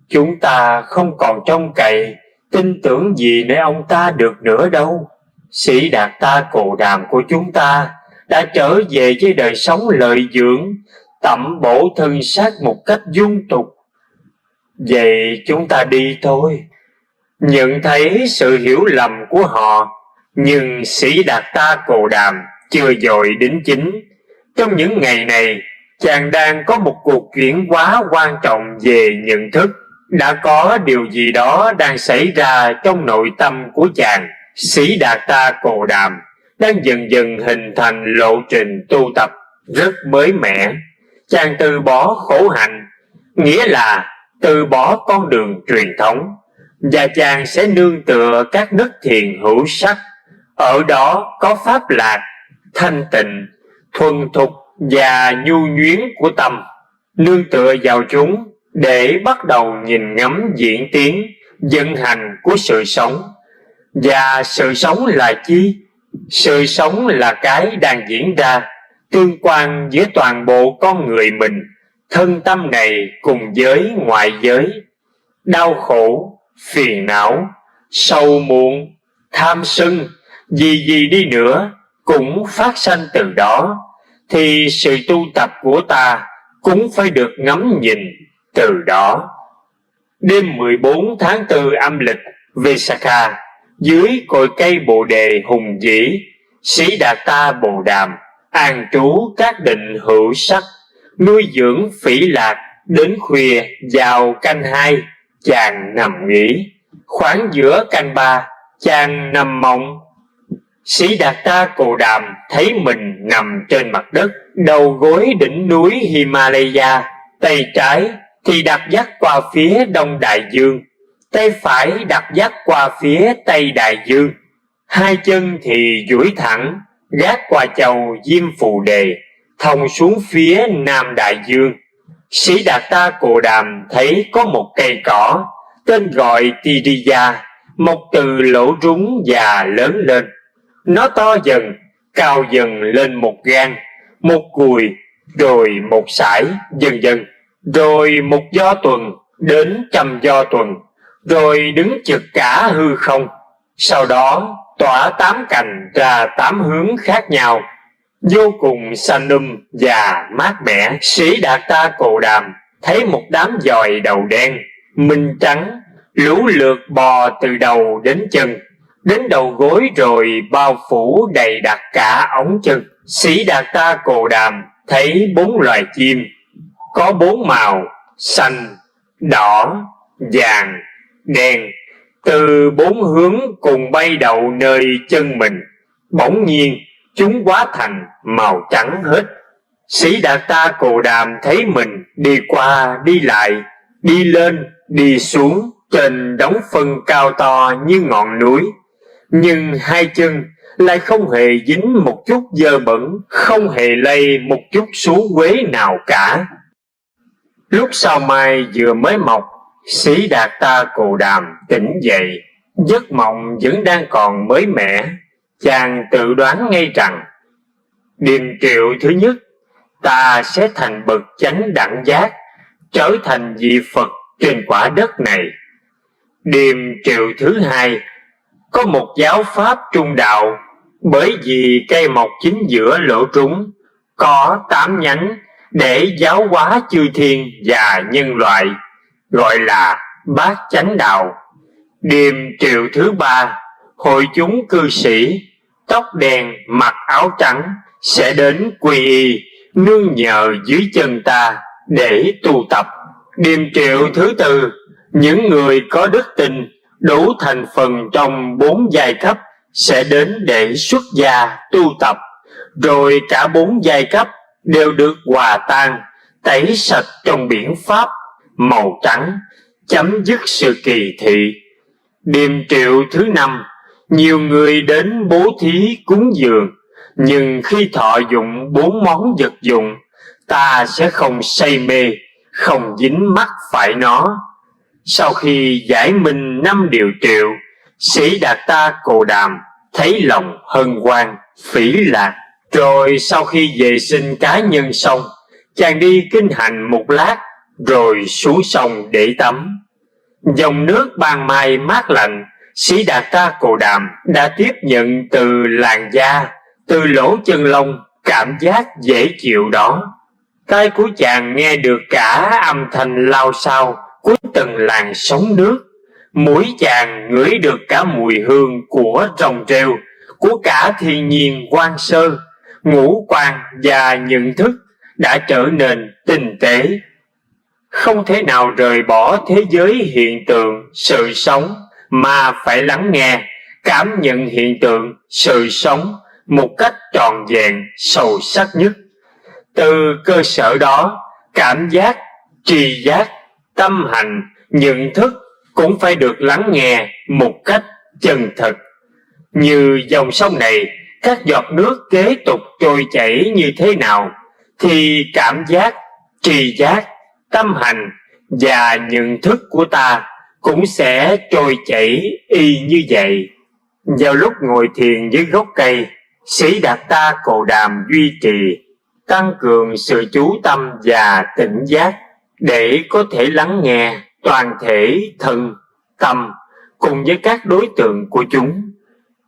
chúng ta không còn trông cậy, tin tưởng gì nơi ông ta được nữa đâu. Sĩ Đạt Ta Cồ Đàm của chúng ta đã trở về với đời sống lợi dưỡng, tẩm bổ thân xác một cách dung tục. Vậy chúng ta đi thôi. Nhận thấy sự hiểu lầm của họ, nhưng Sĩ Đạt Ta Cồ Đàm chưa vội đính chính. Trong những ngày này, chàng đang có một cuộc chuyển hóa quan trọng về nhận thức. Đã có điều gì đó đang xảy ra trong nội tâm của chàng. Sĩ Đạt Ta Cồ Đàm đang dần dần hình thành lộ trình tu tập rất mới mẻ. Chàng từ bỏ khổ hạnh, nghĩa là từ bỏ con đường truyền thống, và chàng sẽ nương tựa các đất thiền hữu sắc. Ở đó có pháp lạc, thanh tịnh, thuần thục và nhu nhuyến của tâm. Nương tựa vào chúng để bắt đầu nhìn ngắm diễn tiến, vận hành của sự sống. Và sự sống là chi? Sự sống là cái đang diễn ra, tương quan với toàn bộ con người mình, thân tâm này cùng với ngoại giới. Đau khổ, phiền não, sầu muộn, tham sân, gì đi nữa cũng phát sanh từ đó, thì sự tu tập của ta cũng phải được ngắm nhìn từ đó. Đêm 14 tháng 4 âm lịch Vesakha, dưới cội cây bồ đề hùng vĩ, Sĩ Đạt Ta Bồ Đàm an trú các định hữu sắc, nuôi dưỡng phỉ lạc. Đến khuya vào canh 2, chàng nằm nghỉ. Khoảng giữa canh 3, chàng nằm mộng. Sĩ Đạt Ta Cồ Đàm thấy mình nằm trên mặt đất, đầu gối đỉnh núi Himalaya, tay trái thì đặt dắt qua phía đông đại dương, tay phải đặt dắt qua phía tây đại dương. Hai chân thì duỗi thẳng, gác qua châu Diêm Phù Đề, thông xuống phía nam đại dương. Sĩ Đạt Ta Cồ Đàm thấy có một cây cỏ tên gọi Tiriya, mọc từ lỗ rúng và lớn lên. Nó to dần, cao dần lên một gang, một cùi, rồi một sải, dần dần, rồi một do tuần đến trăm do tuần, rồi đứng chực cả hư không. Sau đó tỏa 8 cành ra 8 hướng khác nhau, vô cùng xanh và mát mẻ. Sĩ Đạt Ta Cồ Đàm thấy một đám giòi đầu đen, minh trắng, lũ lượt bò từ đầu đến chân, đến đầu gối rồi bao phủ đầy đặn cả ống chân. Sĩ Đạt Ta Cồ Đàm thấy 4 loài chim, có 4 màu: xanh, đỏ, vàng, đen, từ 4 hướng cùng bay đậu nơi chân mình. Bỗng nhiên chúng hóa thành màu trắng hết. Sĩ Đạt Ta Cồ Đàm thấy mình đi qua đi lại, đi lên đi xuống trên đống phân cao to như ngọn núi, nhưng hai chân lại không hề dính một chút dơ bẩn, không hề lây một chút xú uế nào cả. Lúc sao mai vừa mới mọc, Sĩ Đạt Ta Cồ Đàm tỉnh dậy Giấc mộng vẫn đang còn mới mẻ, chàng tự đoán ngay rằng điềm triệu thứ nhất, ta sẽ thành bậc chánh đẳng giác, trở thành vị Phật trên quả đất này. Điềm triệu thứ hai, có một giáo pháp trung đạo, bởi vì cây mọc chính giữa lỗ trúng, có 8 nhánh để giáo hóa chư thiên và nhân loại, gọi là bát chánh đạo. Điềm triệu thứ ba, hội chúng cư sĩ tóc đen mặc áo trắng sẽ đến quy y, nương nhờ dưới chân ta để tu tập. Điềm triệu thứ tư, những người có đức tin đủ thành phần trong 4 giai cấp sẽ đến để xuất gia tu tập, rồi cả 4 giai cấp đều được hòa tan, tẩy sạch trong biển pháp màu trắng, chấm dứt sự kỳ thị. Điềm triệu thứ năm, nhiều người đến bố thí cúng dường, nhưng khi thọ dụng 4 món vật dụng, ta sẽ không say mê, không dính mắc phải nó. Sau khi giải minh 5 điều triệu, Sĩ Đạt Ta Cồ Đàm thấy lòng hân hoan, phỉ lạc. Rồi sau khi vệ sinh cá nhân xong, chàng đi kinh hành một lát, rồi xuống sông để tắm. Dòng nước ban mai mát lạnh, Sĩ Đạt Ta Cồ Đàm đã tiếp nhận từ làn da, từ lỗ chân lông, cảm giác dễ chịu đó. Tai của chàng nghe được cả âm thanh lao xao của từng làn sóng nước. Mũi chàng ngửi được cả mùi hương của rồng rêu, của cả thiên nhiên hoang sơ. Ngũ quan và nhận thức đã trở nên tinh tế. Không thể nào rời bỏ thế giới hiện tượng sự sống, mà phải lắng nghe, cảm nhận hiện tượng sự sống một cách trọn vẹn, sâu sắc nhất. Từ cơ sở đó, cảm giác, tri giác, tâm hành, nhận thức cũng phải được lắng nghe một cách chân thật. Như dòng sông này, các giọt nước kế tục trôi chảy như thế nào, thì cảm giác, tri giác, tâm hành và nhận thức của ta cũng sẽ trôi chảy y như vậy. Vào lúc ngồi thiền dưới gốc cây, Sĩ Đạt Ta Cồ Đàm duy trì, tăng cường sự chú tâm và tỉnh giác để có thể lắng nghe toàn thể thân, tâm cùng với các đối tượng của chúng.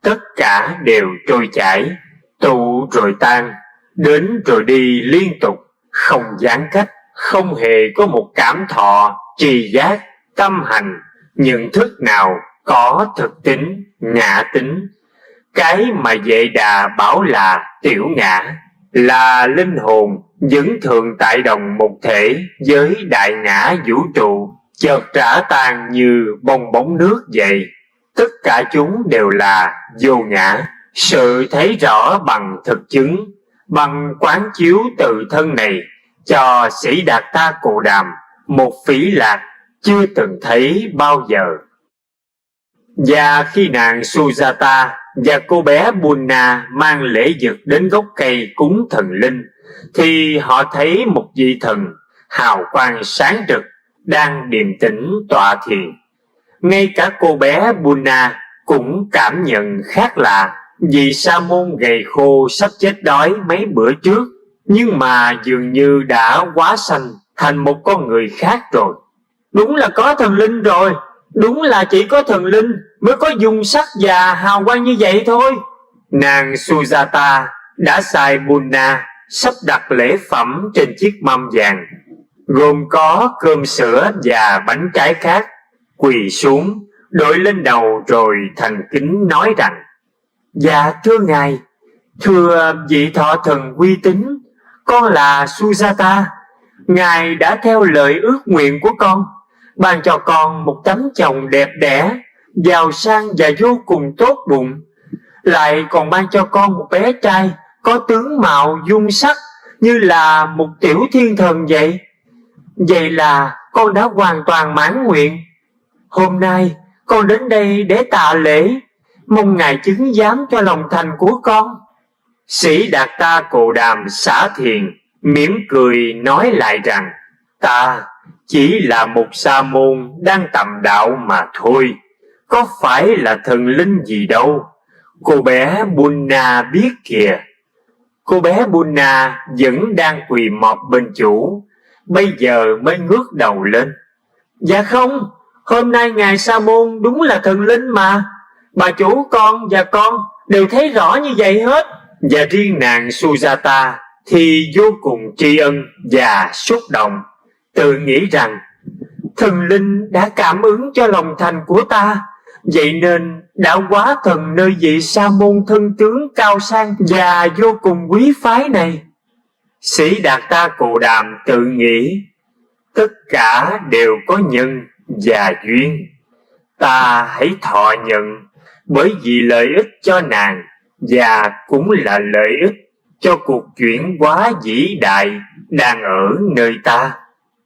Tất cả đều trôi chảy, tụ rồi tan, đến rồi đi liên tục, không gián cách, không hề có một cảm thọ, tri giác, tâm hành, nhận thức nào có thực tính, ngã tính. Cái mà Vệ Đà bảo là tiểu ngã, là linh hồn vẫn thường tại đồng một thể với đại ngã vũ trụ, chợt rã tan như bong bóng nước vậy. Tất cả chúng đều là vô ngã. Sự thấy rõ bằng thực chứng, bằng quán chiếu tự thân này, cho Sĩ Đạt Ta Cồ Đàm một phỉ lạc chưa từng thấy bao giờ. Và khi nàng Sujata và cô bé Bunna mang lễ vật đến gốc cây cúng thần linh, thì họ thấy một vị thần hào quang sáng rực đang điềm tĩnh tọa thiền. Ngay cả cô bé Bunna cũng cảm nhận khác lạ. Vị sa môn gầy khô sắp chết đói mấy bữa trước, nhưng mà dường như đã hóa sanh thành một con người khác rồi. Đúng là có thần linh rồi, đúng là chỉ có thần linh mới có dung sắc và hào quang như vậy thôi. Nàng Sujata đã sai Bunna sắp đặt lễ phẩm trên chiếc mâm vàng, gồm có cơm sữa và bánh trái khác, quỳ xuống đội lên đầu rồi thành kính nói rằng: Dạ thưa ngài, thưa vị thọ thần uy tín, con là Sujata. Ngài đã theo lời ước nguyện của con, ban cho con một tấm chồng đẹp đẽ, giàu sang và vô cùng tốt bụng, lại còn ban cho con một bé trai có tướng mạo dung sắc như là một tiểu thiên thần vậy. Vậy là con đã hoàn toàn mãn nguyện. Hôm nay con đến đây để tạ lễ, mong ngài chứng giám cho lòng thành của con. Sĩ Đạt Ta Cồ Đàm xả thiền, mỉm cười nói lại rằng: Ta chỉ là một sa môn đang tầm đạo mà thôi, có phải là thần linh gì đâu. Cô bé Bunna biết kìa. Cô bé Bunna vẫn đang quỳ mọp bên chủ, bây giờ mới ngước đầu lên. Dạ không, hôm nay ngài Sa Môn đúng là thần linh mà. Bà chủ con và con đều thấy rõ như vậy hết. Và riêng nàng Sujata thì vô cùng tri ân và xúc động, tự nghĩ rằng thần linh đã cảm ứng cho lòng thành của ta, vậy nên đã hóa thần nơi vị Sa Môn thân tướng cao sang và vô cùng quý phái này. Sĩ Đạt Ta Cồ Đàm tự nghĩ, tất cả đều có nhân và duyên, ta hãy thọ nhận, bởi vì lợi ích cho nàng và cũng là lợi ích cho cuộc chuyển hóa vĩ đại đang ở nơi ta.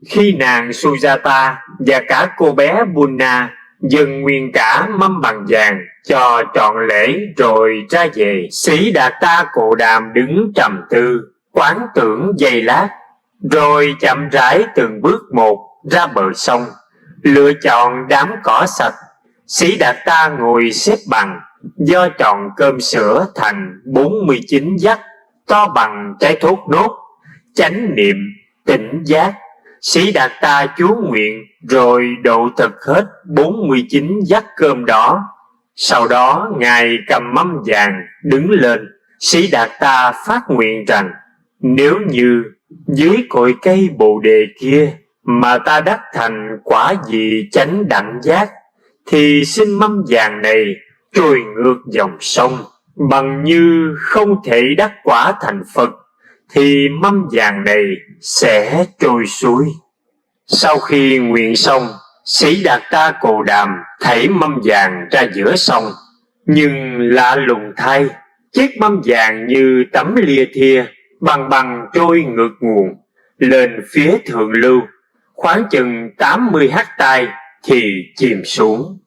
Khi nàng Sujata và cả cô bé Bunna dâng nguyên cả mâm bằng vàng cho trọn lễ rồi ra về, Sĩ Đạt Ta Cồ Đàm đứng trầm tư, quán tưởng giây lát, rồi chậm rãi từng bước một ra bờ sông, lựa chọn đám cỏ sạch. Sĩ Đạt Ta ngồi xếp bằng, do tròn cơm sữa thành 49 vắt to bằng trái thốt nốt, chánh niệm, tỉnh giác. Sĩ Đạt Ta chú nguyện rồi độ thực hết 49 vắt cơm đó. Sau đó ngài cầm mâm vàng đứng lên. Sĩ Đạt Ta phát nguyện rằng, nếu như dưới cội cây Bồ Đề kia mà ta đắc thành quả vị chánh đẳng giác, thì xin mâm vàng này trôi ngược dòng sông. Bằng như không thể đắc quả thành Phật, thì mâm vàng này sẽ trôi suối. Sau khi nguyện xong, Sĩ Đạt Ta Cồ Đàm thảy mâm vàng ra giữa sông. Nhưng lạ lùng thay, chiếc mâm vàng như tấm lia thia bằng trôi ngược nguồn lên phía thượng lưu, khoảng chừng 80 hectare thì chìm xuống.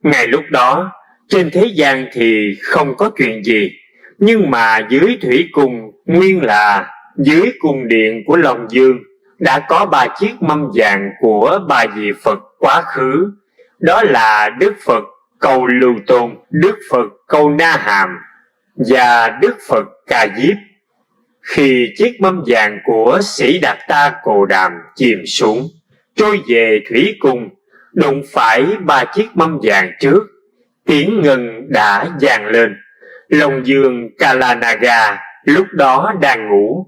Ngay lúc đó, trên thế gian thì không có chuyện gì, nhưng mà dưới thủy cung, nguyên là dưới cung điện của Long Dương, đã có 3 chiếc mâm vàng của 3 vị Phật quá khứ. Đó là Đức Phật Câu Lưu Tôn, Đức Phật Câu Na Hàm và Đức Phật Ca Diếp. Khi chiếc mâm vàng của Sĩ Đạt Ta Cồ Đàm chìm xuống, trôi về thủy cung, đụng phải 3 chiếc mâm vàng trước, tiếng ngân đã vang lên. Long Dương Kalanaga lúc đó đang ngủ,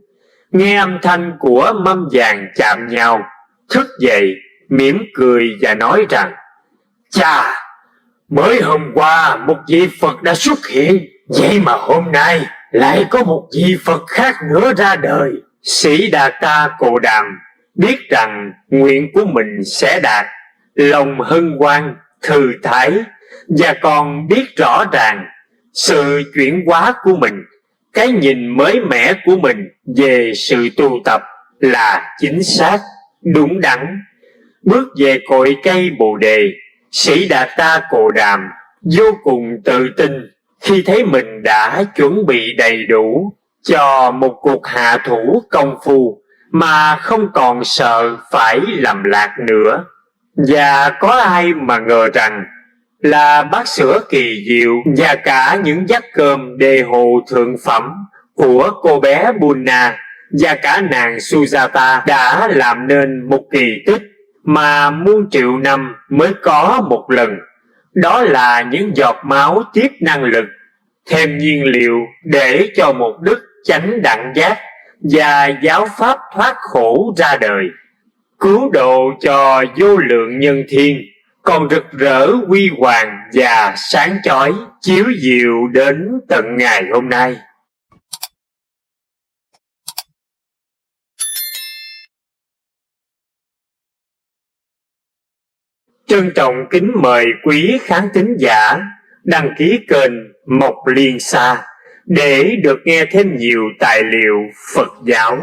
nghe âm thanh của mâm vàng chạm nhau, thức dậy, mỉm cười và nói rằng, chà, mới hôm qua một vị Phật đã xuất hiện, vậy mà hôm nay lại có một vị Phật khác nữa ra đời. Sĩ Đạt Ta Cồ Đàm biết rằng nguyện của mình sẽ đạt, lòng hân hoan, thư thái, và còn biết rõ ràng sự chuyển hóa của mình, cái nhìn mới mẻ của mình về sự tu tập là chính xác, đúng đắn. Bước về cội cây Bồ Đề, Sĩ Đạt Ta Cồ Đàm vô cùng tự tin khi thấy mình đã chuẩn bị đầy đủ cho một cuộc hạ thủ công phu mà không còn sợ phải lầm lạc nữa. Và có ai mà ngờ rằng là bát sữa kỳ diệu và cả những vắt cơm đề hồ thượng phẩm của cô bé Bunna và cả nàng Sujata đã làm nên một kỳ tích mà muôn triệu năm mới có một lần. Đó là những giọt máu tiếp năng lực, thêm nhiên liệu để cho một đức chánh đẳng giác và giáo pháp thoát khổ ra đời, cứu độ cho vô lượng nhân thiên, còn rực rỡ huy hoàng và sáng chói, chiếu diệu đến tận ngày hôm nay. Trân trọng kính mời quý khán thính giả đăng ký kênh Mộc Liên Sa để được nghe thêm nhiều tài liệu Phật giáo.